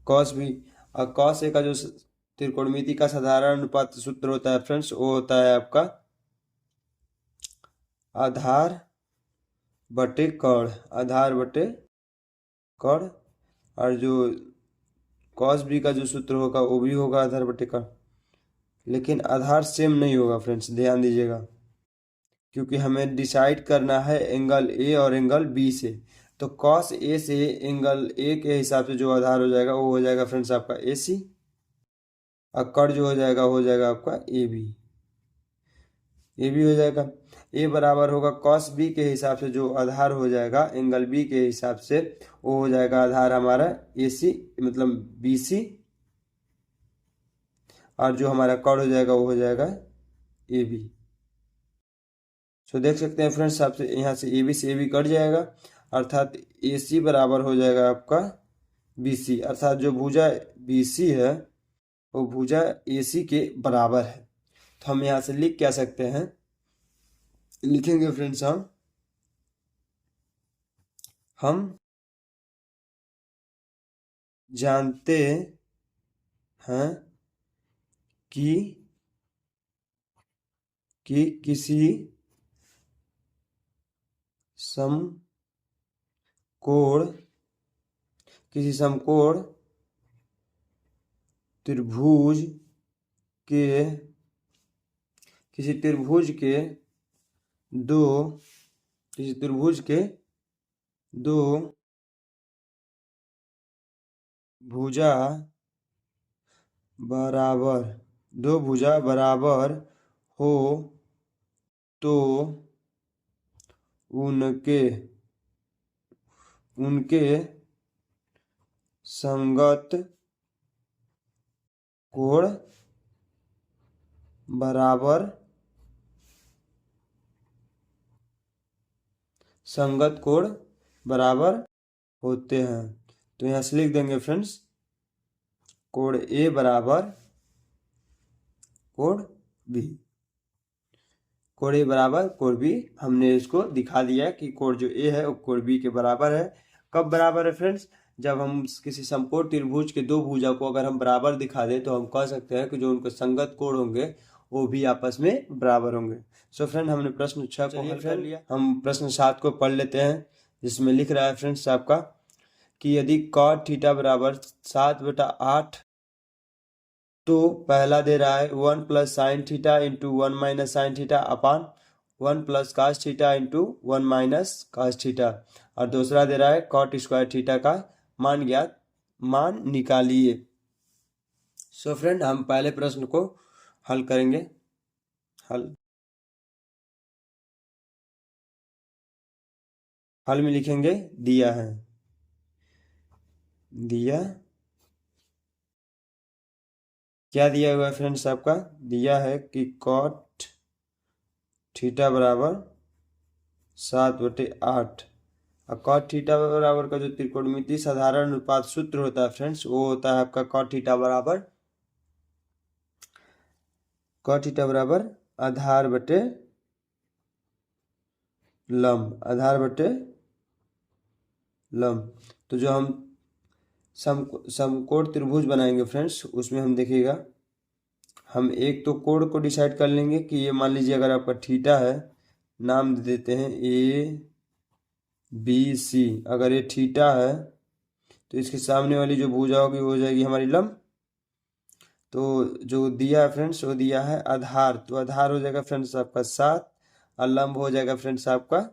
कॉस बी। और कॉस ए का जो त्रिकोणमिति का साधारण अनुपात सूत्र होता है फ्रेंड्स वो होता है आपका आधार बटे कॉड, आधार बटे कॉड। और जो कॉस बी का जो सूत्र होगा वो भी होगा आधार बटे कॉड, लेकिन आधार सेम नहीं होगा फ्रेंड्स, ध्यान दीजिएगा, क्योंकि हमें डिसाइड करना है एंगल ए और एंगल बी से। तो कॉस ए से एंगल ए के हिसाब से जो आधार हो जाएगा वो हो जाएगा फ्रेंड्स आपका ए सी, और कट जो हो जाएगा आपका ए बी, ए बी हो जाएगा। ए बराबर होगा कॉस बी के हिसाब से जो आधार हो जाएगा एंगल बी के हिसाब से वो हो जाएगा आधार हमारा ए सी, मतलब बी सी, और जो हमारा कट हो जाएगा वो हो जाएगा ए बी। सो देख सकते हैं फ्रेंड्स, आपसे यहाँ से ए बी से ए बी कट जाएगा, अर्थात ए सी बराबर हो जाएगा आपका बी सी, अर्थात जो भुजा बी सी है वो भुजा ए सी के बराबर है। तो हम यहाँ से लिख क्या सकते हैं, लिखेंगे फ्रेंड्स हम जानते हैं कि किसी समकोण त्रिभुज के किसी त्रिभुज के दो भुजा बराबर हो तो उनके संगत कोण बराबर संगत कोण बराबर होते हैं। तो यहाँ से लिख देंगे फ्रेंड्स, कोण ए बराबर कोण बी, कोण ए बराबर कोण बी। हमने इसको दिखा दिया है कि कोण जो ए है वो कोण बी के बराबर है। कब बराबर है फ्रेंड्स? जब हम किसी समकोण त्रिभुज के दो भुजा को अगर हम बराबर दिखा दें तो हम कह सकते हैं कि जो उनके संगत कोण होंगे वो भी आपस में बराबर होंगे। सो फ्रेंड, हमने प्रश्न 6 को हल कर लिया। हम प्रश्न 7 को पढ़ लेते हैं, जिसमें लिख रहा है फ्रेंड्स आपका कि यदि cot थीटा बराबर 7/8, तो पहला दे रहा है 1 plus sine theta into 1 minus sine theta upon 1 plus cos theta into 1 minus cos theta, और दूसरा दे रहा है cot स्क्वायर थीटा का मान निकालिए। सो फ्रेंड, हम पहले प्रश्न को हल करेंगे। हल में लिखेंगे दिया है, क्या दिया हुआ है फ्रेंड्स? आपका दिया है कि cot थीटा बराबर 7/8, और cot थीटा बराबर का जो त्रिकोणमितीय साधारण अनुपात सूत्र होता है फ्रेंड्स, वो होता है आपका cot थीटा बराबर आधार बटे लंब। तो जो हम समकोण त्रिभुज बनाएंगे फ्रेंड्स, उसमें हम देखिएगा, हम एक तो कोण को डिसाइड कर लेंगे कि ये मान लीजिए अगर आपका थीटा है, नाम दे देते हैं ABC। अगर ये थीटा है तो इसके सामने वाली जो भुजा होगी वो हो जाएगी हमारी लंब। तो जो दिया है फ्रेंड्स वो दिया है आधार, तो आधार हो जाएगा फ्रेंड्स आपका 7 और लंब हो जाएगा फ्रेंड्स आपका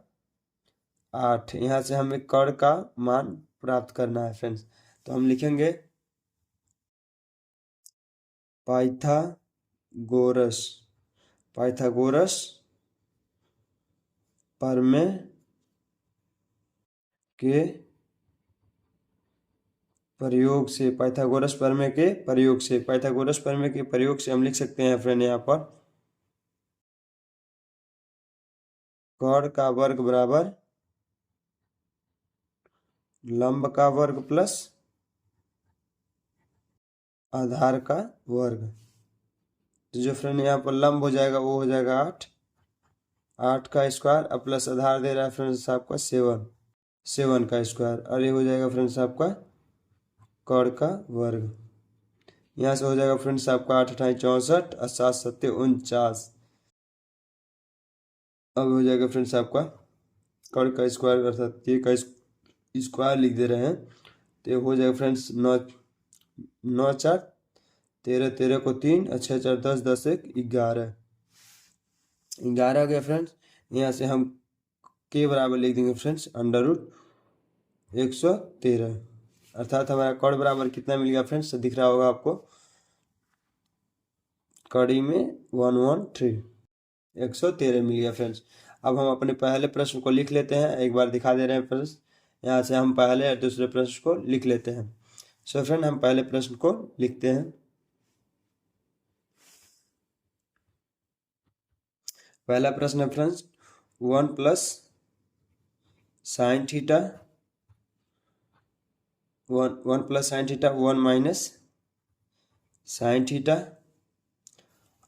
8। यहाँ से हमें कर्ण का मान प्राप्त करना है फ्रेंड्स। तो हम लिखेंगे पाइथागोरस प्रमेय के प्रयोग से पाइथागोरस प्रमेय के प्रयोग से हम लिख सकते हैं फ्रेंड यहाँ पर कर्ण का वर्ग बराबर लंब का वर्ग प्लस आधार का वर्ग। तो जो फ्रेंड यहाँ पर लंब हो जाएगा वो हो जाएगा 8 का स्क्वायर, और प्लस आधार दे रहा है फ्रेंड्स आपका 7 का स्क्वायर, और ये हो जाएगा फ्रेंड्स आपका कर्ण का वर्ग। यहाँ से हो जाएगा फ्रेंड्स आपका 8 × 64 और 7 × 7 = 49। अब हो जाएगा फ्रेंड्स आपका कर्ण का स्क्वायर अर्थात ये का स्क्वायर लिख दे रहे हैं, तो हो जाएगा फ्रेंड्स 9 4 13 13 को 3 और 6 4 10 10 1 11 11 हो गया फ्रेंड्स। यहाँ से हम के बराबर लिख देंगे फ्रेंड्स √113, अर्थात हमारा कर्ण बराबर कितना मिल गया फ्रेंड्स? दिख रहा होगा आपको, कड़ी में 113 113 मिल गया फ्रेंड्स। अब हम अपने पहले प्रश्न को लिख लेते हैं, एक बार दिखा दे रहे हैं फ्रेंड्स। यहाँ से हम पहले और दूसरे प्रश्न को लिख लेते हैं। सो फ्रेंड, हम पहले प्रश्न को लिखते हैं। पहला प्रश्न है friends 1 plus sine theta 1 minus sine theta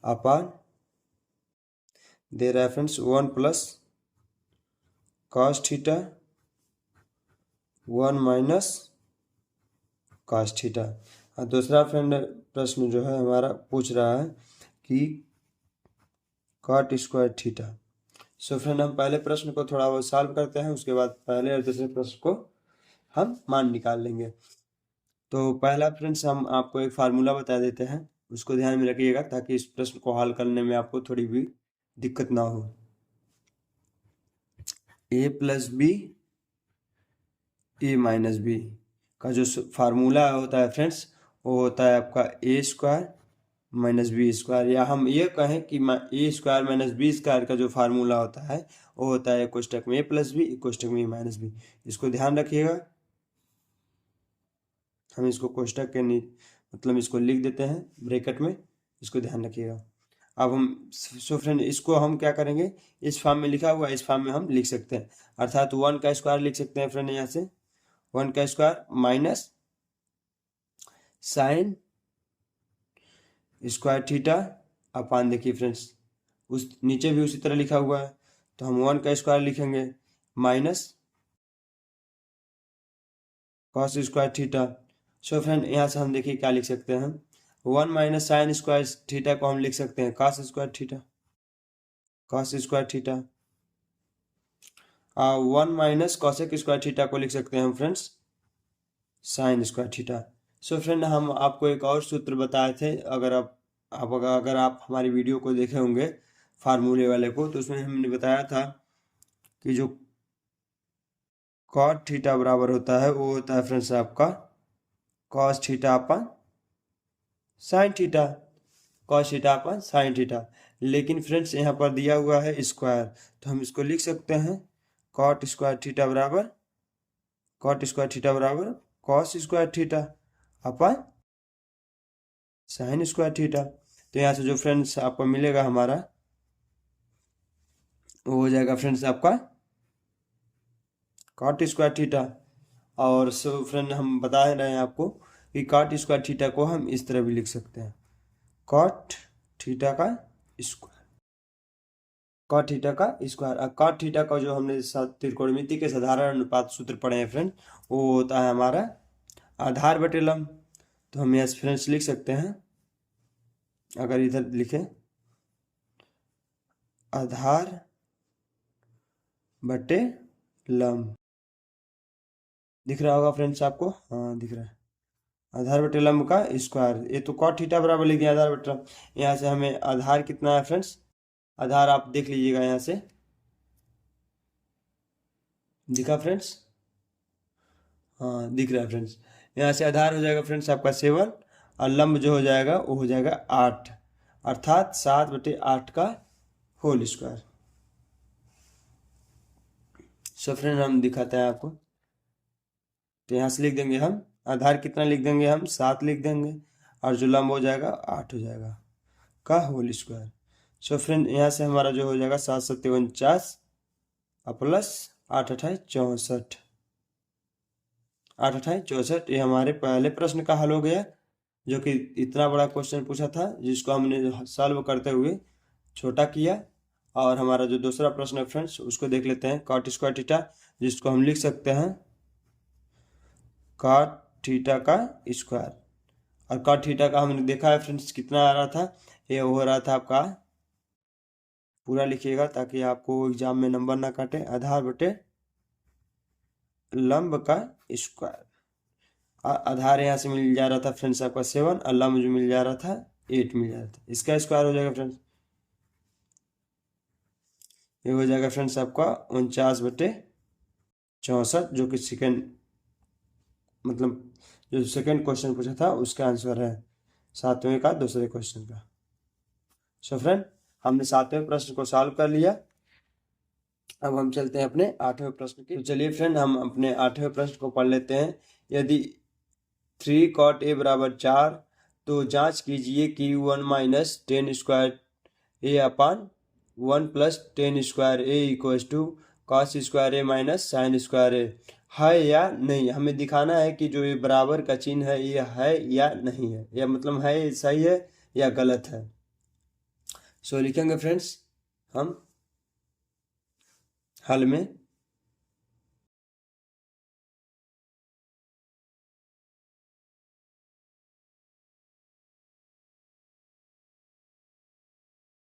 upon दे रहा है friends 1 plus cos theta 1 minus cos theta. और दूसरा फ्रेंड प्रश्न जो है हमारा पूछ रहा है कि cot square theta. So friend, हम पहले प्रश्न को थोड़ा बहुत सॉल्व करते हैं, उसके बाद पहले और दूसरे प्रश्न को हम मान निकाल लेंगे। तो पहला फ्रेंड्स हम आपको एक फार्मूला बता देते हैं, उसको ध्यान में रखिएगा ताकि इस प्रश्न को हल करने में आपको थोड़ी भी दिक्कत ना हो। a plus b a minus B का जो फार्मूला होता है फ्रेंड्स वो होता है आपका a square minus b square, या हम ये कहें कि a square minus b square का जो फार्मूला होता है वो होता है कोष्टक में a प्लस बी कोष्टक में a माइनस बी। इसको ध्यान रखिएगा, हम इसको कोष्टक के मतलब इसको लिख देते हैं ब्रैकेट में, इसको ध्यान रखिएगा। अब हम सो फ्रेंड इसको हम क्या करेंगे, इस फॉर्म में लिखा हुआ है इस फॉर्म में हम लिख सकते हैं, अर्थात 1 का स्क्वायर लिख सकते हैं फ्रेंड, यहाँ से 1 का square minus sine square theta upon, देखिए फ्रेंड्स उस नीचे भी उसी तरह लिखा हुआ है, तो हम 1 का स्क्वायर लिखेंगे minus cos square theta. So friend यहाँ से हम देखिए क्या लिख सकते हैं, 1 माइनस साइन स्क्वायर थीटा को हम लिख सकते हैं cos square theta, cos square theta. 1 minus cosec square theta को लिख सकते हैं हम friends sine square theta. So friend हम आपको एक और सूत्र बताए थे, अगर आप हमारी वीडियो को देखे होंगे फार्मूले वाले को, तो उसमें हमने बताया था कि जो कॉट थीटा बराबर होता है वो होता है फ्रेंड्स आपका कॉस थीटा अपन साइन थीटा, कॉस थीटा अपन साइन थीटा। लेकिन फ्रेंड्स यहाँ पर दिया हुआ है स्क्वायर, तो हम इसको लिख सकते हैं कॉट स्क्वायर थीटा बराबर कॉस स्क्वायर थीटा अपन साइन स्क्वायर थीटा। तो यहाँ से जो फ्रेंड्स आपको मिलेगा हमारा वो हो जाएगा फ्रेंड्स आपका कॉट स्क्वायर थीटा। और सो फ्रेंड हम बता रहे हैं आपको कि कॉट स्क्वायर थीटा को हम इस तरह भी लिख सकते हैं कॉट थीटा का स्क्वायर, कॉट थीटा का स्क्वायर। कॉट थीटा का जो हमने त्रिकोणमिति के साधारण अनुपात सूत्र पढ़े हैं फ्रेंड, वो होता है हमारा आधार बटे लंब। तो हम यहाँ फ्रेंड्स लिख सकते हैं, अगर इधर लिखें आधार बटे लंब, दिख रहा होगा फ्रेंड्स आपको, हाँ दिख रहा है, आधार बटे लंब का स्क्वायर। ये तो कॉट थीटा बराबर लिख दिया आधार बटे लंब। यहाँ से हमें आधार कितना है फ्रेंड्स, आधार आप देख लीजिएगा यहाँ से, दिखा फ्रेंड्स, हाँ दिख रहा है फ्रेंड्स। यहाँ से आधार हो जाएगा फ्रेंड्स आपका 7 और लंब जो हो जाएगा वो हो जाएगा 8, अर्थात 7/8 का होल स्क्वायर। सो फ्रेंड हम दिखाते हैं आपको, तो यहाँ से लिख देंगे हम आधार कितना लिख देंगे हम 7 लिख देंगे, और जो लंब हो जाएगा 8 हो जाएगा का होल स्क्वायर। सो फ्रेंड यहाँ से हमारा जो हो जाएगा 7 7 49 और प्लस 8 8 64, 8 8 64। ये हमारे पहले प्रश्न का हल हो गया, जो कि इतना बड़ा क्वेश्चन पूछा था जिसको हमने सॉल्व करते हुए छोटा किया। और हमारा जो दूसरा प्रश्न है फ्रेंड्स उसको देख लेते हैं, कॉट स्क्वायर थीटा, जिसको हम लिख सकते हैं कॉट थीटा का स्क्वायर। और कॉट थीटा का हमने देखा है फ्रेंड्स कितना आ रहा था, ये हो रहा था आपका, पूरा लिखिएगा ताकि आपको एग्जाम में नंबर ना काटे, आधार बटे लंब का स्क्वायर। आधार यहाँ से मिल जा रहा था फ्रेंड्स आपका 7 और लंब जो मिल जा रहा था 8 मिल जा रहा था, इसका स्क्वायर हो जाएगा फ्रेंड्स, ये हो जाएगा फ्रेंड्स आपका 49/64, जो कि सेकेंड मतलब जो सेकेंड क्वेश्चन पूछा था उसका आंसर है 7वें का दूसरे क्वेश्चन का। सो फ्रेंड हमने 7वें प्रश्न को सॉल्व कर लिया। अब हम चलते हैं अपने 8वें प्रश्न की। तो चलिए फ्रेंड हम अपने 8वें प्रश्न को पढ़ लेते हैं। यदि 3 cot a बराबर 4, तो जांच कीजिए कि 1 minus 10 square A upon 1 plus 10 square A equals to cos square A minus sine square A है या नहीं। हमें दिखाना है कि जो ये बराबर का चिन्ह है ये है या नहीं है, या मतलब है सही है या गलत है। सो लिखेंगे फ्रेंड्स हम हल में,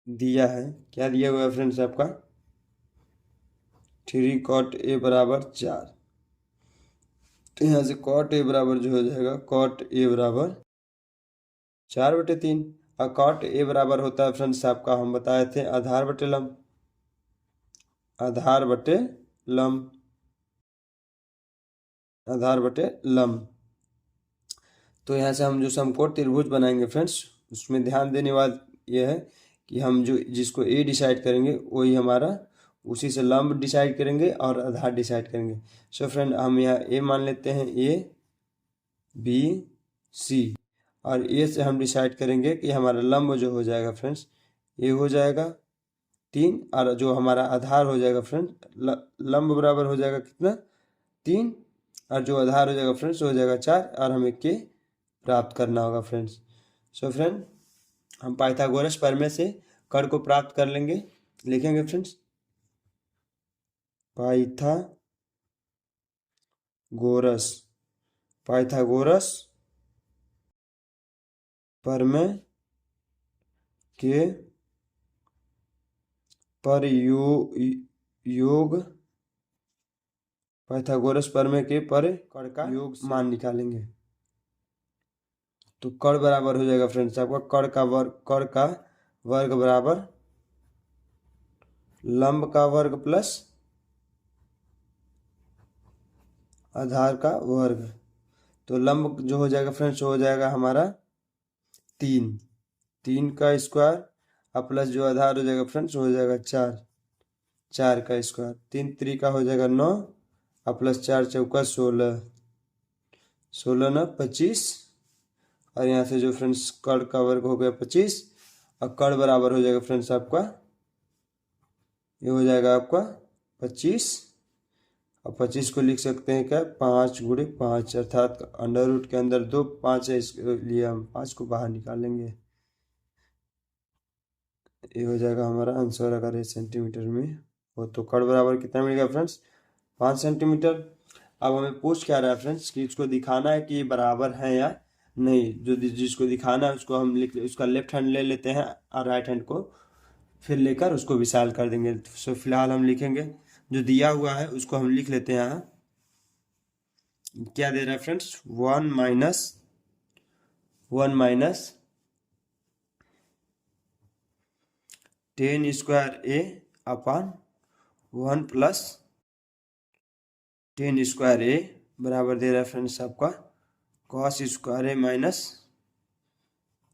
दिया है, क्या दिया हुआ है फ्रेंड्स आपका 3 cot a बराबर 4, तो यहाँ से cot a बराबर जो हो जाएगा cot a बराबर 4/3, और cot a बराबर होता है फ्रेंड्स आपका, हम बताए थे आधार बटे लंब, आधार बटे लंब, आधार बटे लंब। तो यहाँ से हम जो समकोण त्रिभुज बनाएंगे फ्रेंड्स, उसमें ध्यान देने वाला यह है कि हम जो जिसको ए डिसाइड करेंगे वही हमारा उसी से लंब डिसाइड करेंगे और आधार डिसाइड करेंगे। सो फ्रेंड हम यहाँ ए मान लेते हैं, ए बी सी, और ये से हम डिसाइड करेंगे कि हमारा लंब जो हो जाएगा फ्रेंड्स ये हो जाएगा 3, और जो हमारा आधार हो जाएगा फ्रेंड्स लंब बराबर हो जाएगा कितना 3, और जो आधार हो जाएगा फ्रेंड्स हो जाएगा 4, और हमें के प्राप्त करना होगा फ्रेंड्स। सो फ्रेंड हम पाइथागोरस प्रमेय से कर्ण को प्राप्त कर लेंगे। लिखेंगे फ्रेंड्स पाइथागोरस प्रमेय के प्रयोग पाइथागोरस प्रमेय के पर कर्ण का योग मान निकालेंगे। तो कर्ण बराबर हो जाएगा फ्रेंड्स आपका कर्ण का वर्ग बराबर लंब का वर्ग प्लस आधार का वर्ग। तो लंब जो हो जाएगा फ्रेंड्स हो जाएगा हमारा 3 का स्क्वायर और प्लस जो आधार हो जाएगा फ्रेंड्स हो जाएगा 4 का स्क्वायर। 3 त्रिका हो जाएगा 9 और प्लस 4 चौका 16 9 25, और यहाँ से जो फ्रेंड्स कर्ण का वर्ग हो गया 25, और कर्ण बराबर हो जाएगा फ्रेंड्स आपका ये हो जाएगा आपका 25, और 25 को लिख सकते हैं क्या 5 गुणे 5, अर्थात अंडर रूट के अंदर 2 5 है, इसलिए हम 5 को बाहर निकालेंगे। ये हो जाएगा हमारा आंसर। अगर ये सेंटीमीटर में हो तो कर्ण बराबर कितना मिलेगा फ्रेंड्स 5 सेंटीमीटर। अब हमें पूछ क्या रहा है फ्रेंड्स कि इसको दिखाना है कि ये बराबर है या नहीं। जो जिसको दिखाना है उसको हम उसका लेफ्ट हैंड ले लेते हैं और राइट हैंड को फिर लेकर उसको विशाल कर देंगे। सो फिलहाल हम लिखेंगे जो दिया हुआ है उसको हम लिख लेते हैं। यहाँ क्या दे रहा है friends 1 minus 10 square a upon 1 plus 10 square a बराबर दे रहा है फ्रेंड्स आपका cos square a minus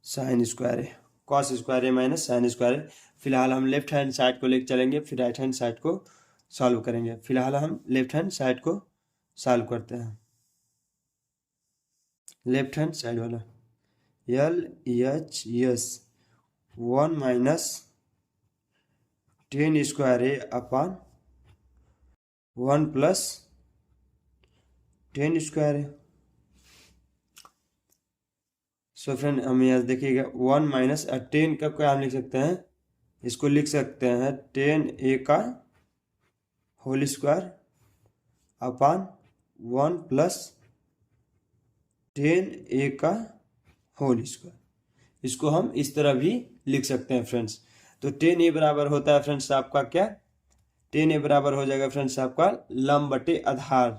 sine square a। Cos square a minus sine square a। फिलहाल हम लेफ्ट हैंड साइड को लेकर चलेंगे फिर राइट हैंड साइड को सॉल्व करेंगे। फिलहाल हम लेफ्ट हैंड साइड को सॉल्व करते हैं। लेफ्ट हैंड साइड वाला LHS 1 minus 10 square a upon 1 plus 10 square a। So friend हम यहाँ देखिएगा 1 माइनस 10 का क्या हम लिख सकते हैं, इसको लिख सकते हैं 10a का whole square upon 1 plus 10a का होल स्क्वायर। इसको हम इस तरह भी लिख सकते हैं फ्रेंड्स। तो 10a बराबर होता है फ्रेंड्स आपका क्या 10a बराबर हो जाएगा फ्रेंड्स आपका लंब बटे आधार।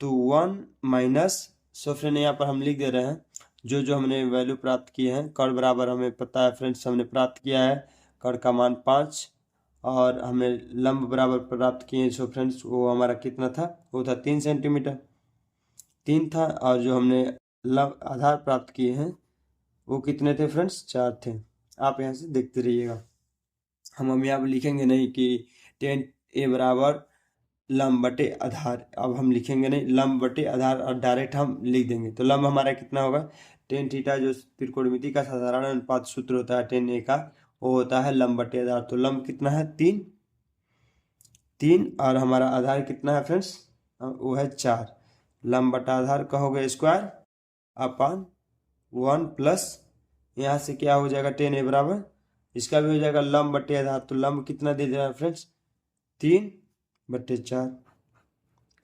तो 1 माइनस सो फ्रेंड यहाँ पर हम लिख दे रहे हैं जो हमने वैल्यू प्राप्त किए हैं। कर्ण बराबर हमें पता है फ्रेंड्स हमने प्राप्त किया है कर्ण का मान 5, और हमने लंब बराबर प्राप्त किए हैं। सो फ्रेंड्स वो हमारा कितना था वो था 3 सेंटीमीटर 3 था, और जो हमने लंब आधार प्राप्त किए हैं वो कितने थे फ्रेंड्स 4 थे। आप यहाँ से देखते रहिएगा। हम यहाँ पर लिखेंगे नहीं कि 10a बराबर लंब बटे आधार, अब हम लिखेंगे नहीं लंब बटे आधार और डायरेक्ट हम लिख देंगे। तो लंब हमारा कितना होगा टेन थीटा जो त्रिकोणमिति का साधारण अनुपात सूत्र होता है 10a का वो होता है लंब बटे आधार। तो लंब कितना है 3 और हमारा आधार कितना है फ्रेंड्स वो है 4। लंब बटा आधार का होगा स्क्वायर अपान 1 प्लस यहाँ से क्या हो जाएगा 10a बराबर इसका भी हो जाएगा लंब बटे आधार। तो लंब कितना दे रहा है फ्रेंड्स 3/4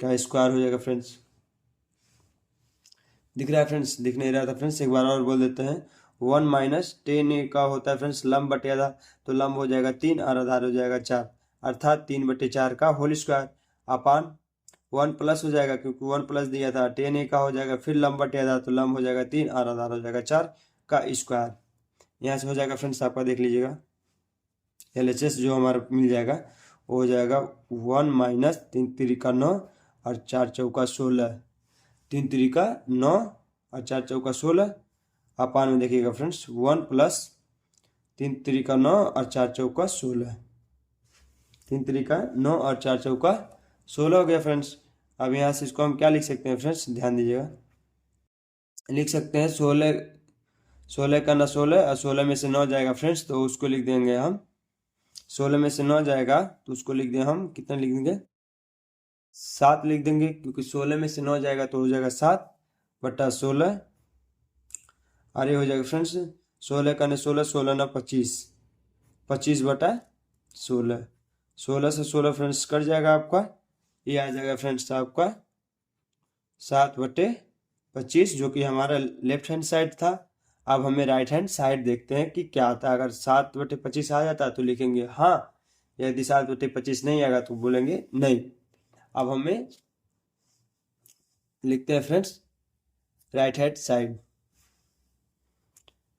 का स्क्वायर हो जाएगा फ्रेंड्स। दिख रहा है फ्रेंड्स, दिख नहीं रहा था फ्रेंड्स, एक बार और बोल देते हैं 1 माइनस 10a का होता है फ्रेंड्स लंब बटे आधार। तो लंब हो जाएगा 3 और आधार हो जाएगा 4 अर्थात 3/4 का होल स्क्वायर अपान 1 प्लस हो जाएगा क्योंकि 1 प्लस दिया था 10a का हो जाएगा फिर लंब बटे आधार। तो लंब हो जाएगा 3 और आधार हो जाएगा 4 का स्क्वायर। यहाँ से हो जाएगा फ्रेंड्स आपका देख लीजिएगा LHS जो हमारा मिल जाएगा वो हो जाएगा 1 माइनस 3 त्रिका 9 और 4 चौका 16 3 त्रिका 9 और 4 चौका 16 अपान में देखिएगा फ्रेंड्स 1 प्लस 3 त्रिका 9 और 4 चौका 16 3 त्रिका 9 और 4 चौका 16 हो गया फ्रेंड्स। अब यहाँ से इसको हम क्या लिख सकते हैं फ्रेंड्स ध्यान दीजिएगा, लिख सकते हैं 16 16 का ना 16 और 16 में से 9 जाएगा फ्रेंड्स तो उसको लिख देंगे हम, 16 में से 9 जाएगा तो उसको लिख दें हम, कितना लिख देंगे, 7 लिख देंगे, क्योंकि 16 में से 9 जाएगा तो हो जाएगा 7/16। और ये हो जाएगा फ्रेंड्स 16 का ना 16, 16 ना 25, 25/16, 16 से 16 फ्रेंड्स कट जाएगा आपका, ये आ जाएगा फ्रेंड्स आपका 7/25, जो कि हमारा लेफ्ट हैंड साइड था। अब हमें राइट हैंड साइड देखते हैं कि क्या आता है। अगर 7/25 आ जाता है तो लिखेंगे हाँ, यदि 7/25 नहीं आएगा तो बोलेंगे नहीं। अब हमें लिखते हैं friends right hand side,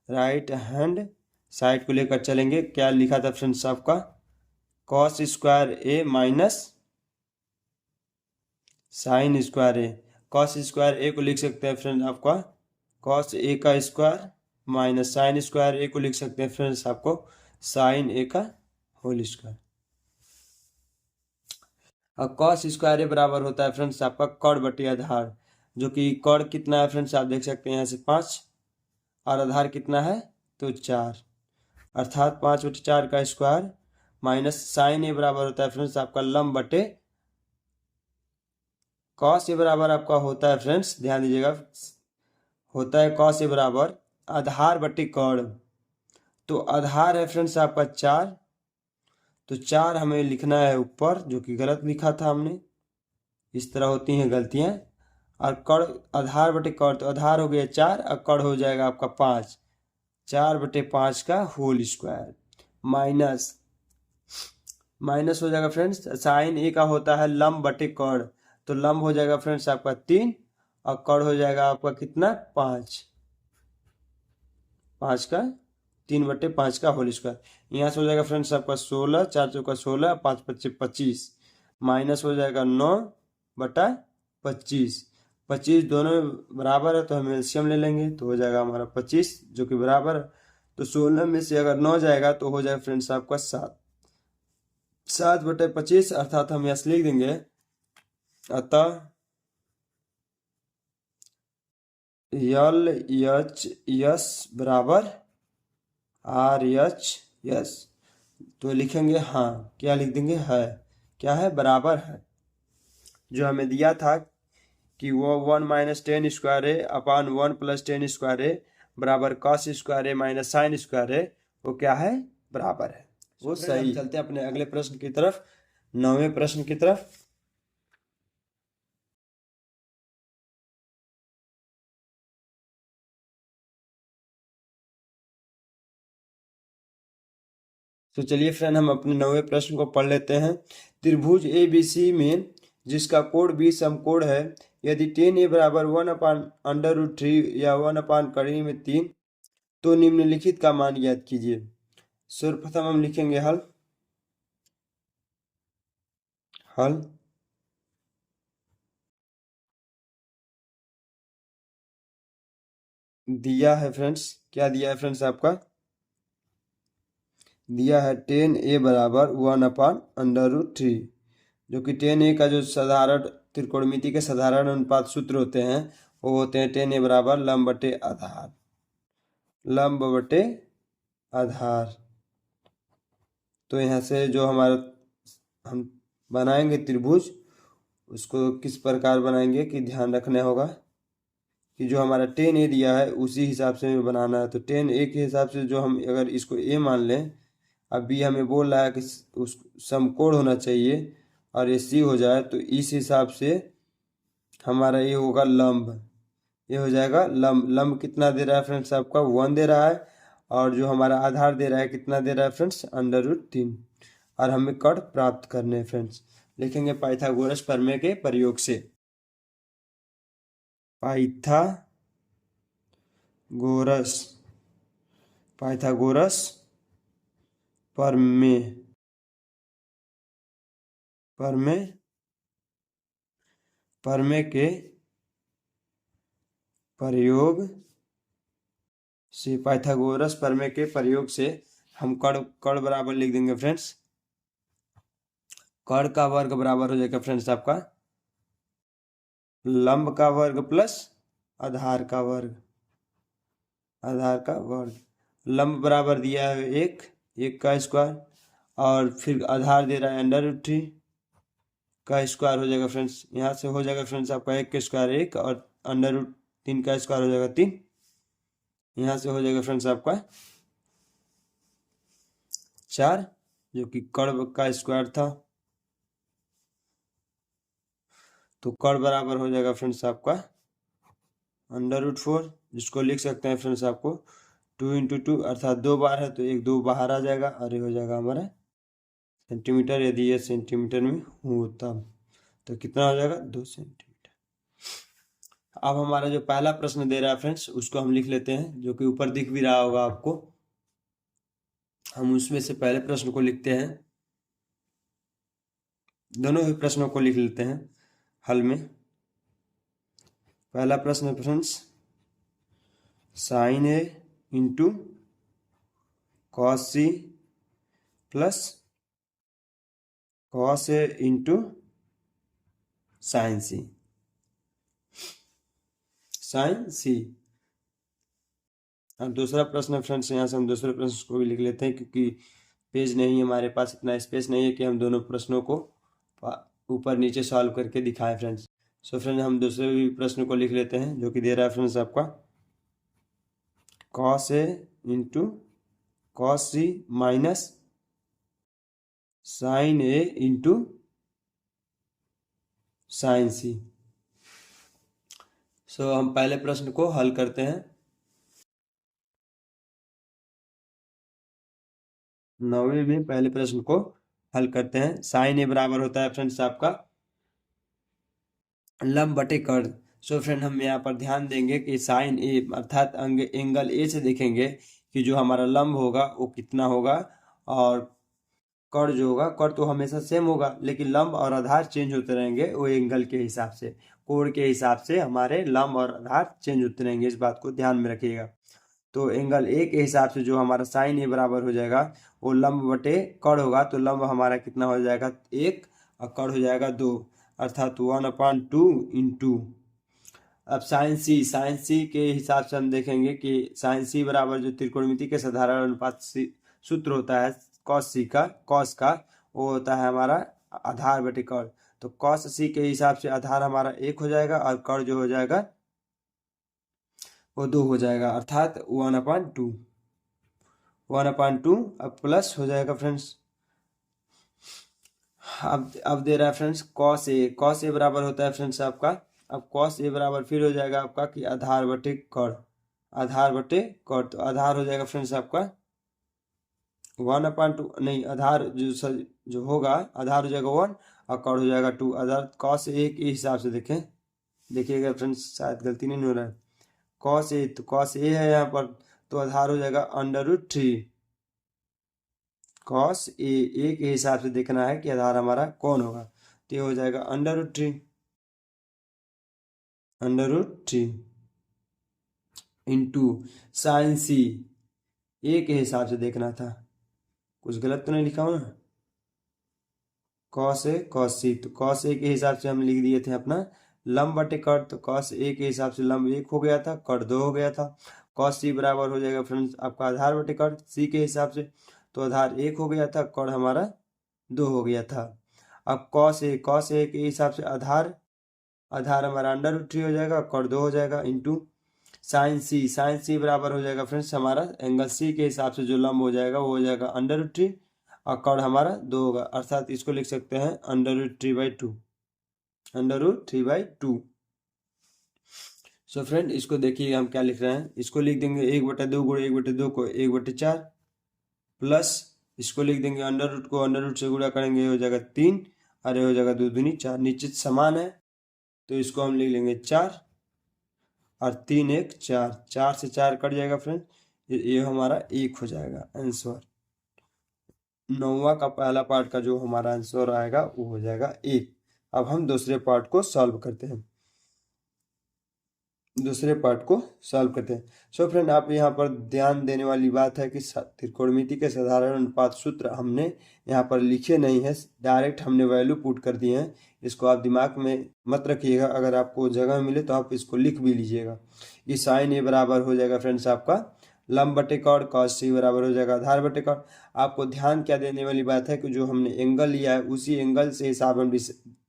right hand side को लेकर चलेंगे। क्या लिखा था फ्रेंड्स आपका, cos square A minus sine square A. Cos square ए को लिख सकते हैं फ्रेंड्स आपका कॉस ए का स्क्वायर, माइनस साइन स्क्वायर ए को लिख सकते हैं फ्रेंड्स आपको साइन ए का होल स्क्वायर। और कॉस स्क्वायर ए बराबर होता है फ्रेंड्स आपका कॉड बटे आधार, जो कि कॉड कितना है फ्रेंड्स आप देख सकते हैं यहाँ से 5, और आधार कितना है तो 4, अर्थात 5/4 का स्क्वायर माइनस साइन ए बराबर होता है फ्रेंड्स आपका लंब बटे कॉस ए बराबर आपका होता है फ्रेंड्स, ध्यान दीजिएगा, होता है कॉस ए बराबर आधार बटे कॉड। तो आधार है फ्रेंड्स आपका 4, तो 4 हमें लिखना है ऊपर, जो कि गलत लिखा था हमने, इस तरह होती हैं गलतियां। और कड़ आधार बटे कड़, तो आधार हो गया 4 और कड़ हो जाएगा आपका 5, 4/5 का होल स्क्वायर माइनस माइनस हो जाएगा फ्रेंड्स साइन ए का होता है लंब बटे कड़, तो लंब हो जाएगा फ्रेंड्स आपका 3 और कड़ हो जाएगा आपका कितना 5, 5 का 3/5 का होल स्क्वायर। यहाँ से हो जाएगा फ्रेंड्स आपका 16, 4 चौका 16, 5×5 = 25, माइनस हो जाएगा 9/25, 25 दोनों बराबर है तो हम एलसीएम ले लेंगे, तो हो जाएगा हमारा 25 जो कि बराबर है। तो 16 में से अगर 9 जाएगा तो हो जाएगा फ्रेंड्स आपका 7/25, अर्थात हम यहाँ से लिख देंगे, अतः LHS बराबर RHS। तो लिखेंगे हाँ, क्या लिख देंगे है, क्या है बराबर है, जो हमें दिया था कि वो 1 - 10 स्क्वायर ए अपान 1 + 10 स्क्वायर ए बराबर cos square A minus sine square ए, वो क्या है बराबर है, वो सही। चलते हैं अपने अगले प्रश्न की तरफ, 9वें प्रश्न की तरफ। तो चलिए फ्रेंड हम अपने 9वें प्रश्न को पढ़ लेते हैं। त्रिभुज ABC में जिसका कोण B समकोण है, यदि tan A बराबर 1/√3 या 1/3 तो निम्नलिखित का मान ज्ञात कीजिए। सर्वप्रथम हम लिखेंगे हल दिया है फ्रेंड्स, क्या दिया है फ्रेंड्स आपका, दिया है tan A बराबर 1/√3, जो कि tan A का जो साधारण त्रिकोणमिति के साधारण अनुपात सूत्र होते हैं वो होते हैं tan A बराबर लंब बटे आधार। तो यहाँ से जो हमारा हम बनाएंगे त्रिभुज, उसको किस प्रकार बनाएंगे कि ध्यान रखना होगा कि जो हमारा tan A दिया है उसी हिसाब से हमें बनाना है। तो tan A के हिसाब से जो हम अगर इसको A मान लें, अब B हमें बोल रहा है कि उस समकोण होना चाहिए और ये C हो जाए, तो इस हिसाब से हमारा ये होगा लंब, ये हो जाएगा लंब। लंब कितना दे रहा है फ्रेंड्स आपका 1 दे रहा है, और जो हमारा आधार दे रहा है कितना दे रहा है फ्रेंड्स √3, और हमें कट प्राप्त करने हैं फ्रेंड्स। लिखेंगे पाइथागोरस प्रमेय के प्रयोग से, पाइथागोरस प्रमेय के प्रयोग से, पाइथागोरस प्रमेय के प्रयोग से हम कड़ बराबर लिख देंगे फ्रेंड्स, कड़ का वर्ग बराबर हो जाएगा फ्रेंड्स आपका लंब का वर्ग प्लस आधार का वर्ग, आधार का वर्ग। लंब बराबर दिया है 1, 1 का स्क्वायर, और फिर आधार दे रहा है √3 का स्क्वायर हो जाएगा फ्रेंड्स। यहाँ से हो जाएगा फ्रेंड्स आपका 1 का स्क्वायर 1 और √3 का स्क्वायर हो जाएगा 3। यहाँ से हो जाएगा फ्रेंड्स आपका 4, जो कि कर्ण का स्क्वायर था। तो कर्ण बराबर हो जाएगा फ्रेंड्स आपका √4, जिसको लिख सकते हैं फ्रेंड्स आपको 2 × 2, अर्थात 2 बार है तो 1 2 बाहर आ जाएगा और ये हो जाएगा हमारा सेंटीमीटर, यदि ये सेंटीमीटर में हो तब। तो कितना हो जाएगा 2 सेंटीमीटर। अब हमारा जो पहला प्रश्न दे रहा है फ्रेंड्स, उसको हम लिख लेते हैं, जो कि ऊपर दिख भी रहा होगा आपको। हम उसमें से पहले प्रश्न को लिखते हैं, दोनों ही प्रश्नों को लिख लेते हैं हल में। पहला प्रश्न friends, sin A × cos C plus cos A × sin C, sin C। अब दूसरा प्रश्न फ्रेंड्स, यहाँ से हम दूसरे प्रश्न को भी लिख लेते हैं, क्योंकि पेज नहीं है हमारे पास, इतना स्पेस नहीं है कि हम दोनों प्रश्नों को ऊपर नीचे सॉल्व करके दिखाएं फ्रेंड्स। सो फ्रेंड हम दूसरे भी प्रश्न को लिख लेते हैं, जो कि दे रहा है फ्रेंड्स आपका cos A × cos C minus sin A × sin C। सो हम पहले प्रश्न को हल करते हैं। 9वें में पहले प्रश्न को हल करते हैं। sin A बराबर होता है फ्रेंड्स आपका लंब बटे कर्ण। सो फ्रेंड हम यहाँ पर ध्यान देंगे कि sin A अर्थात एंगल ए से देखेंगे कि जो हमारा लंब होगा वो कितना होगा, और कर्ण जो होगा, कर्ण तो हमेशा सेम होगा, लेकिन लंब और आधार चेंज होते रहेंगे वो एंगल के हिसाब से, कोण के हिसाब से हमारे लंब और आधार चेंज होते रहेंगे, इस बात को ध्यान में रखिएगा। तो एंगल ए के हिसाब से जो हमारा sin A बराबर हो जाएगा वो लंब बटे कर्ण होगा। तो लंब हमारा कितना हो जाएगा 1 और कर्ण हो जाएगा 2, अर्थात 1/2 × अब sin C के हिसाब से हम देखेंगे कि sin C बराबर जो त्रिकोणमिति के साधारण अनुपात सूत्र होता है cos C का, cos का, वो होता है हमारा आधार बटे कर्ण। तो cos C के हिसाब से आधार हमारा 1 हो जाएगा और कर्ण जो हो जाएगा वो 2 हो जाएगा, अर्थात 1/2 अब प्लस हो जाएगा फ्रेंड्स। अब दे रहा है फ्रेंड्स cos A बराबर होता है फ्रेंड्स आपका, अब cos A बराबर फिर हो जाएगा आपका कि आधार बटे कर्ण, आधार बटे कर्ण। तो आधार हो जाएगा फ्रेंड्स आपका 1/2, नहीं आधार जो होगा, आधार हो जाएगा 1 और कर्ण हो जाएगा 2। आधार cos A के हिसाब से देखिएगा फ्रेंड्स, शायद गलती नहीं हो रहा है। cos A, तो cos A है यहाँ पर, तो आधार हो जाएगा √3। cos A के हिसाब से देखना है कि आधार हमारा कौन होगा, तो ये हो जाएगा √3 इंटू sin C। A के हिसाब से देखना था, कुछ गलत तो नहीं लिखा हूँ ना। cos A cos C, तो cos A के हिसाब से हम लिख दिए थे अपना लंब बटे कर्ण। तो cos A के हिसाब से लंब 1 हो गया था, कर्ण 2 हो गया था। cos C बराबर हो जाएगा फ्रेंड्स आपका आधार बटे कर्ण C के हिसाब से, तो आधार 1 हो गया था, कर्ण हमारा 2 हो गया था। अब cos A के हिसाब से आधार हमारा √3 हो जाएगा, कर्ण 2 हो जाएगा, इंटू sin C बराबर हो जाएगा फ्रेंड्स हमारा एंगल C के हिसाब से जो लंब हो जाएगा वो हो जाएगा √3 और कर्ण हमारा 2 होगा, अर्थात इसको लिख सकते हैं √3/2। सो फ्रेंड इसको देखिए हम क्या लिख रहे हैं, इसको लिख देंगे 1/2 गुणे 1/2 को 1/4 प्लस इसको लिख देंगे √ को √ से गुणा करेंगे, ये हो जाएगा 3 और ये हो जाएगा 2 दूनी 4, नीचे समान है तो इसको हम लिख लेंगे 4 और 3 1 4, 4 से 4 कट जाएगा फ्रेंड, ये हमारा 1 हो जाएगा आंसर। 9वां का पहला पार्ट का जो हमारा आंसर आएगा वो हो जाएगा 1। अब हम दूसरे पार्ट को सॉल्व करते हैं। दूसरे पार्ट को सॉल्व करते हैं। सो फ्रेंड, आप यहाँ पर ध्यान देने वाली बात है कि त्रिकोणमिति के साधारण अनुपात सूत्र हमने यहाँ पर लिखे नहीं है, डायरेक्ट हमने वैल्यू पुट कर दिए हैं। इसको आप दिमाग में मत रखिएगा, अगर आपको जगह मिले तो आप इसको लिख भी लीजिएगा। ये साइन ए बराबर हो जाएगा फ्रेंड्स आपका लंब बटे कॉड, कॉस सी बराबर हो जाएगा आधार बटे कॉड। आपको ध्यान क्या देने वाली बात है कि जो हमने एंगल लिया है उसी एंगल से हिसाब हम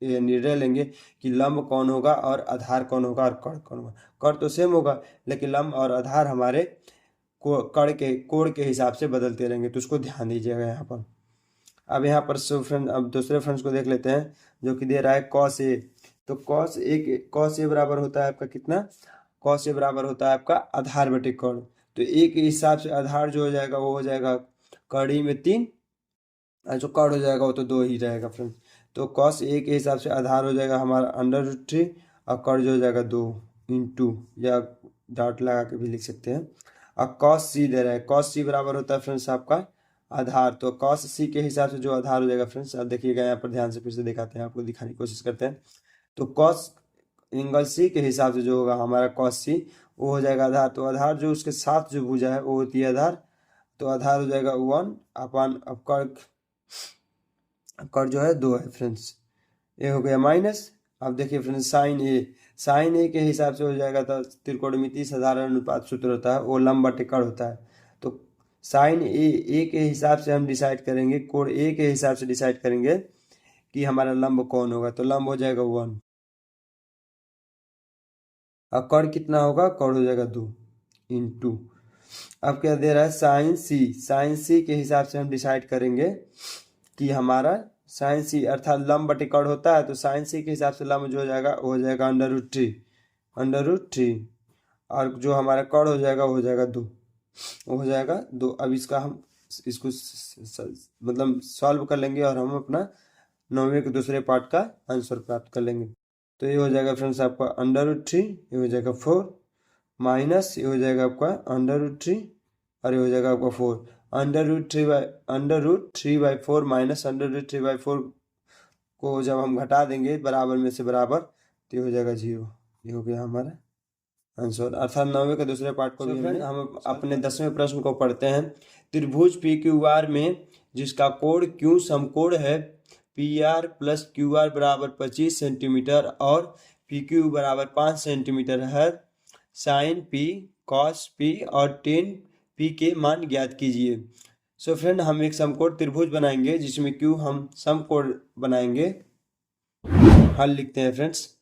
निर्णय लेंगे कि लंब कौन होगा और आधार कौन होगा और कर्ण कौन होगा। कर्ण तो सेम होगा, लेकिन लंब और आधार हमारे कोण के हिसाब से बदलते रहेंगे, तो उसको ध्यान दीजिएगा यहाँ पर। अब यहाँ पर फ्रेंड, अब दूसरे फ्रेंड्स को देख लेते हैं, जो कि दे रहा है कॉस ए। तो कॉस ए बराबर होता है आपका कितना? कॉस ए बराबर होता है आपका आधार बटे कर्ण। तो ए के हिसाब से आधार जो हो जाएगा वो हो जाएगा कड़ी में 3, और जो कर्ण हो जाएगा वो तो 2 ही रहेगा फ्रेंड। तो कॉस ए के हिसाब से आधार हो जाएगा हमारा √3 और कर्ण जो हो जाएगा 2 इंटू, या डॉट लगा के भी लिख सकते हैं। और कॉस सी दे रहा है, कॉस सी बराबर होता है फ्रेंड्स आपका आधार। तो कॉस सी के हिसाब से जो आधार हो जाएगा फ्रेंड्स, अब देखिएगा यहाँ पर ध्यान से फिर से दिखाते हैं, आपको दिखाने की कोशिश करते हैं। तो कॉस एंगल सी के हिसाब से जो होगा हमारा कॉस सी, वो हो जाएगा आधार। तो आधार जो उसके साथ जो भुजा है वो होती है आधार, तो आधार हो जाएगा 1 अपन कर्ण जो है 2 है फ्रेंड्स, ये हो गया माइनस। अब देखिए फ्रेंड्स साइन ए के हिसाब से हो जाएगा, तो त्रिकोणमिति साधारण अनुपात सूत्र होता है वो लंब बटे कर्ण होता है। तो साइन ए के हिसाब से हम डिसाइड करेंगे, कोण ए के हिसाब से डिसाइड करेंगे कि हमारा लंब कौन होगा। तो लंब हो जाएगा 1 और कर्ण कितना होगा? कर्ण हो जाएगा 2 इंटू, अब क्या दे रहा है साइन सी के हिसाब से हम डिसाइड करेंगे कि हमारा साइन सी अर्थात लंब बटे कर्ण होता है। तो साइन सी के हिसाब से लंब जो हो जाएगा वो हो जाएगा √3 और जो हमारा कर्ण हो जाएगा वो हो जाएगा 2, वो हो जाएगा 2। अब इसको मतलब सॉल्व कर लेंगे और हम अपना 9वें के दूसरे पार्ट का आंसर प्राप्त कर लेंगे। तो ये हो जाएगा फ्रेंड्स आपका √3, ये हो जाएगा 4 माइनस, ये हो जाएगा आपका √3 और ये हो जाएगा आपका 4। √3/4 माइनस √3/4 को जब हम घटा देंगे बराबर में से बराबर, तो ये हो जाएगा 0। ये हो गया हमारा आंसर, अर्थात 9वें के दूसरे पार्ट को भी हम अपने 10वें प्रश्न को पढ़ते हैं। त्रिभुज PQR में जिसका कोण Q समकोण है, PR + QR बराबर 25 सेंटीमीटर और PQ बराबर 5 सेंटीमीटर है, साइन P, कॉस P और टेन P के मान ज्ञात कीजिए। सो फ्रेंड, हम एक समकोण त्रिभुज बनाएंगे जिसमें Q हम समकोण बनाएंगे। हल लिखते हैं फ्रेंड्स।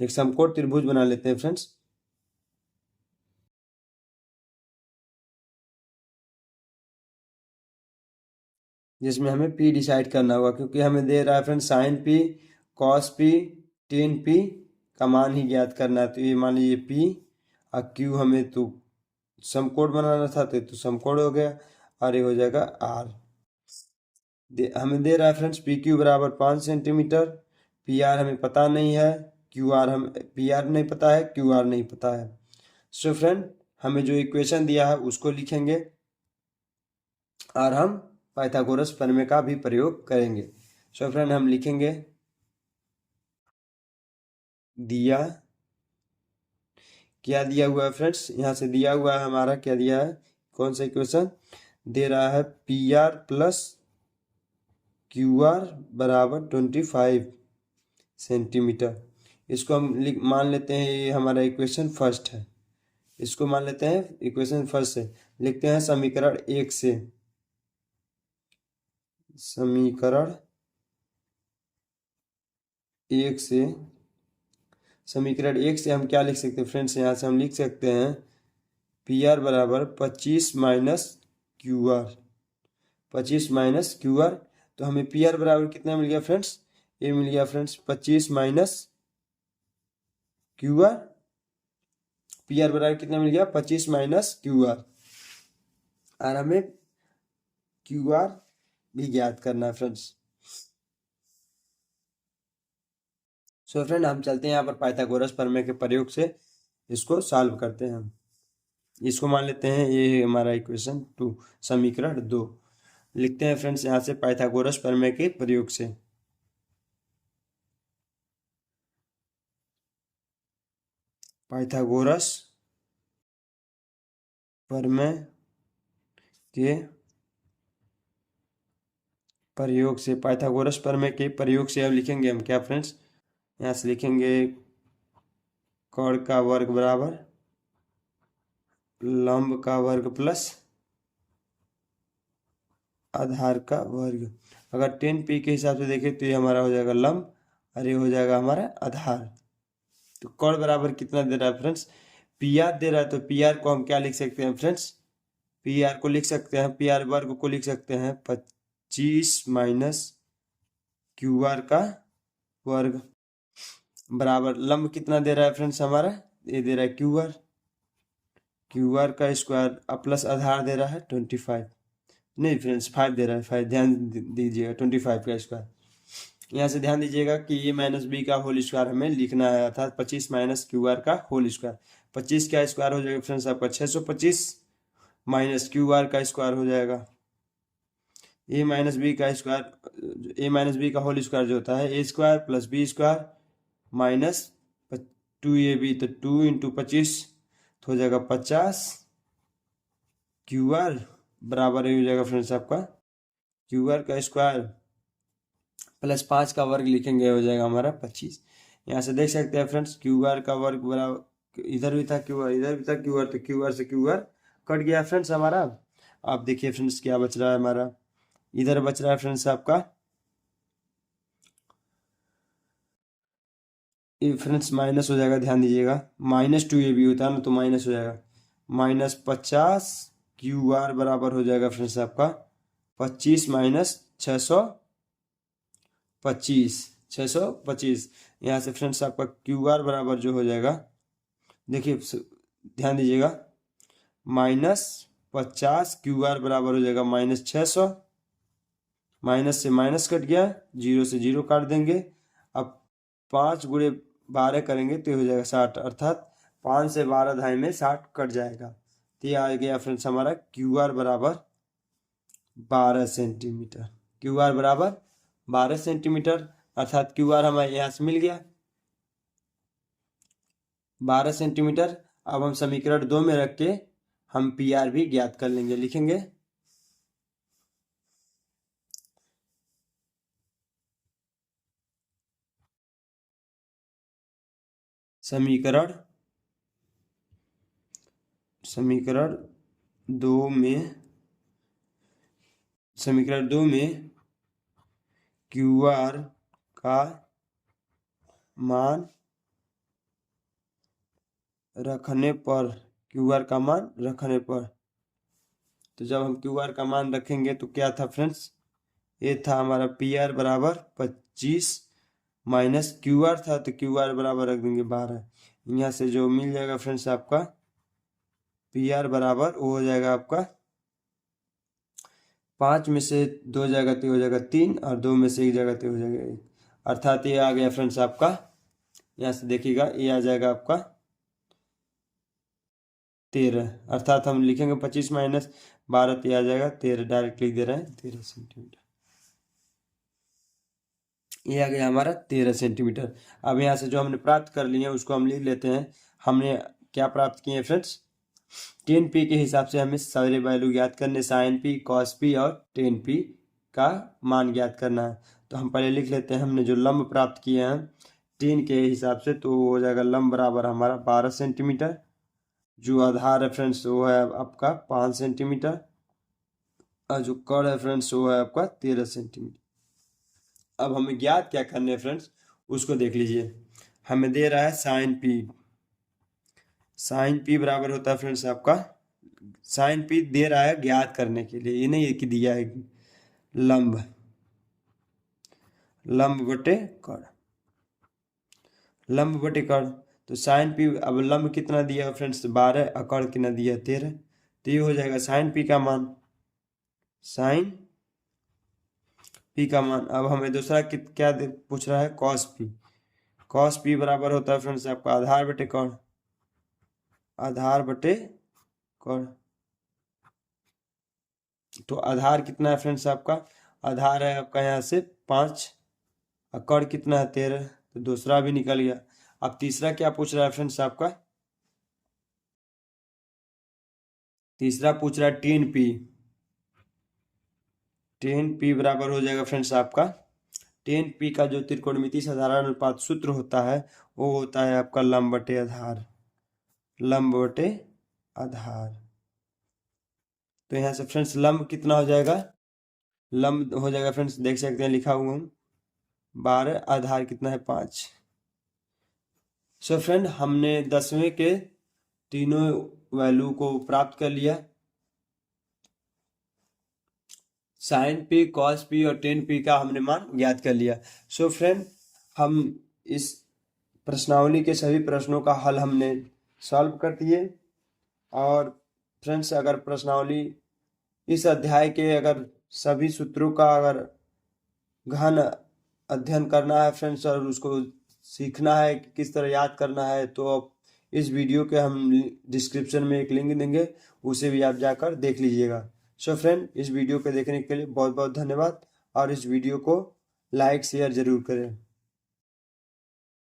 एक समकोण त्रिभुज बना लेते हैं फ्रेंड्स। जिसमें हमें P डिसाइड करना होगा, क्योंकि हमें दे रहा है friends sine P, cos P, tan P का मान ही ज्ञात करना है। तो ये मान लीजिए P और Q हमें तो समकोण बनाना था, तो समकोण हो गया और ये हो जाएगा R। हमें दे रहा है फ्रेंड्स PQ बराबर 5 सेंटीमीटर, PR हमें पता नहीं है, PR नहीं पता है, QR नहीं पता है। सो फ्रेंड, हमें जो इक्वेशन दिया है उसको लिखेंगे और हम पाइथागोरस प्रमेय का भी प्रयोग करेंगे। सो फ्रेंड, हम लिखेंगे क्या दिया हुआ है फ्रेंड्स, यहाँ से दिया हुआ है हमारा, क्या दिया है, कौन सा इक्वेशन दे रहा है, PR + QR बराबर 25 सेंटीमीटर। इसको हम मान लेते हैं ये हमारा इक्वेशन फर्स्ट है, इसको मान लेते हैं इक्वेशन फर्स्ट से। लिखते हैं समीकरण 1 से, समीकरण 1 से हम क्या लिख सकते हैं फ्रेंड्स, यहाँ से हम लिख सकते हैं PR बराबर 25 माइनस QR। तो हमें PR बराबर कितना मिल गया फ्रेंड्स, ये मिल गया फ्रेंड्स 25 माइनस QR। PR बराबर कितना मिल गया, 25 माइनस QR, और हमें QR भी ज्ञात करना है फ्रेंड्स। सो फ्रेंड, हम चलते हैं यहाँ पर पाइथागोरस प्रमेय के प्रयोग से इसको सॉल्व करते हैं। हम इसको मान लेते हैं ये हमारा इक्वेशन 2, समीकरण 2 लिखते हैं फ्रेंड्स यहाँ से पाइथागोरस प्रमेय के प्रयोग से। पाइथागोरस प्रमेय के प्रयोग से, पाइथागोरस प्रमेय के प्रयोग से अब लिखेंगे हम क्या फ्रेंड्स, यहाँ से लिखेंगे कर्ण का वर्ग बराबर लंब का वर्ग प्लस आधार का वर्ग। अगर 10p के हिसाब से देखें तो ये हमारा हो जाएगा लंब और ये हो जाएगा हमारा आधार। तो कर्ण बराबर कितना दे रहा है फ्रेंड्स, पी आर दे रहा है। तो पी आर को हम क्या लिख सकते हैं फ्रेंड्स, पी आर को लिख सकते हैं, पी आर वर्ग को लिख सकते हैं 25 माइनस क्यू आर का वर्ग बराबर लंब कितना दे रहा है फ्रेंड्स हमारा, ये दे रहा है क्यू आर, क्यू आर का स्क्वायर प्लस आधार दे रहा है 25, नहीं फ्रेंड्स 5 दे रहा है, 5 ध्यान दीजिएगा, 25 का स्क्वायर। यहाँ से ध्यान दीजिएगा कि ये माइनस बी का होल स्क्वायर हमें लिखना है, अर्थात 25 माइनस क्यू आर का होल स्क्वायर। 25 का स्क्वायर हो जाएगा फ्रेंड्स आपका 625 माइनस क्यू आर का स्क्वायर हो जाएगा ए माइनस बी का स्क्वायर, ए माइनस बी का होल स्क्वायर जो होता है A square plus B square minus 2ab, तो 2 इंटू 25 तो हो जाएगा 50 क्यू आर बराबर हो जाएगा फ्रेंड्स आपका क्यू आर का स्क्वायर प्लस 5 का वर्ग लिखेंगे हो जाएगा हमारा 25। यहाँ से देख सकते हैं फ्रेंड्स क्यू आर का वर्ग बराबर, इधर भी था क्यू आर, इधर भी था क्यू आर, तो क्यू आर से क्यू आर कट गया फ्रेंड्स हमारा। आप देखिए फ्रेंड्स क्या बच रहा है हमारा, इधर बच रहा है फ्रेंड्स आपका ये फ्रेंड्स माइनस हो जाएगा, ध्यान दीजिएगा माइनस 2ab होता है ना, तो माइनस हो जाएगा माइनस 50 क्यू आर बराबर हो जाएगा फ्रेंड्स आपका 25 माइनस 625। यहाँ से फ्रेंड्स आपका क्यू आर बराबर जो हो जाएगा, देखिए ध्यान दीजिएगा माइनस 50 क्यू आर बराबर हो जाएगा माइनस 600, माइनस से माइनस कट गया, 0 से 0 काट देंगे। अब 5 गुणे 12 करेंगे तो हो जाएगा 60, अर्थात 5 से 12 धाई में 60 कट जाएगा। तो ये आ गया फ्रेंड्स हमारा क्यू आर बराबर 12 सेंटीमीटर, क्यू आर बराबर 12 सेंटीमीटर, अर्थात क्यू आर हमारे यहाँ से मिल गया 12 सेंटीमीटर। अब हम समीकरण 2 में रख के हम पी आर भी ज्ञात कर लेंगे, लिखेंगे समीकरण 2 में क्यू आर का मान रखने पर, क्यू आर का मान रखने पर, तो जब हम क्यू आर का मान रखेंगे तो क्या था फ्रेंड्स, ये था हमारा पी आर बराबर 25 माइनस क्यू आर था, तो क्यू आर बराबर रख देंगे 12। यहाँ से जो मिल जाएगा फ्रेंड्स आपका पी आर बराबर वो हो जाएगा आपका 5 में से 2 जाएगा तो हो जाएगा 3 और 2 में से 1 जाएगा तो हो जाएगा 1, अर्थात ये आ गया फ्रेंड्स आपका, यहाँ से देखिएगा ये आ जाएगा आपका 13, अर्थात हम लिखेंगे 25 माइनस 12 तो आ जाएगा 13, डायरेक्ट लिख दे रहे हैं 13 सेंटीमीटर। ये आ गया हमारा 13 सेंटीमीटर। अब यहाँ से जो हमने प्राप्त कर लिए उसको हम लिख लेते हैं। हमने क्या प्राप्त किए फ्रेंड्स, 10p के हिसाब से हमें सारे वैल्यू ज्ञात करने, sin p, cos p और 10p का मान ज्ञात करना है। तो हम पहले लिख लेते हैं, हमने जो लंब प्राप्त किए हैं 10 के हिसाब से, तो हो जाएगा लंब बराबर हमारा 12 सेंटीमीटर, जो आधार है फ्रेंड्स वो है आपका 5 सेंटीमीटर, और जो कर्ण है फ्रेंड्स वो है आपका 13 सेंटीमीटर। अब हमें ज्ञात क्या करने है फ्रेंड्स, उसको देख लीजिए। हमें दे रहा है साइन पी बराबर होता है फ्रेंड्स आपका, साइन पी दे रहा है ज्ञात करने के लिए, ये नहीं कि दिया है लंब बटे कर्ण, लंब बटे कर्ण। तो साइन पी, अब लंब कितना दिया फ्रेंड्स 12 और कर्ण कितना दिया 13, तो ये हो जाएगा साइन पी का मान, साइन पी का मान। अब हमें दूसरा क्या पूछ रहा है, कॉस पी, कॉस पी बराबर होता है फ्रेंड्स आपका आधार बटे कर्ण, आधार बटे कर्ण। तो आधार कितना है फ्रेंड्स आपका, आधार है आपका यहाँ से 5 और कर्ण कितना है 13, तो दूसरा भी निकल गया। अब तीसरा क्या पूछ रहा है फ्रेंड्स आपका, तीसरा पूछ रहा है 10p। 10p बराबर हो जाएगा फ्रेंड्स आपका 10p का जो त्रिकोणमितीय साधारण अनुपात सूत्र होता है वो होता है आपका लंब बटे आधार। लंब बटे आधार। तो यहाँ से फ्रेंड्स लंब कितना हो जाएगा? लंब हो जाएगा फ्रेंड्स, देख सकते हैं लिखा हुआ हूँ 12, आधार कितना है 5। सो फ्रेंड हमने 10वें के तीनों वैल्यू को प्राप्त कर लिया। sin p, cos p और 10p का हमने मान ज्ञात कर लिया। सो फ्रेंड हम इस प्रश्नावली के सभी प्रश्नों का हल हमने सॉल्व कर दिए। और फ्रेंड्स अगर प्रश्नावली इस अध्याय के अगर सभी सूत्रों का अगर गहन अध्ययन करना है फ्रेंड्स और उसको सीखना है कि किस तरह याद करना है, तो आप इस वीडियो के हम डिस्क्रिप्शन में एक लिंक देंगे, उसे भी आप जाकर देख लीजिएगा। सो फ्रेंड इस वीडियो को देखने के लिए बहुत बहुत धन्यवाद और इस वीडियो को लाइक शेयर ज़रूर करें।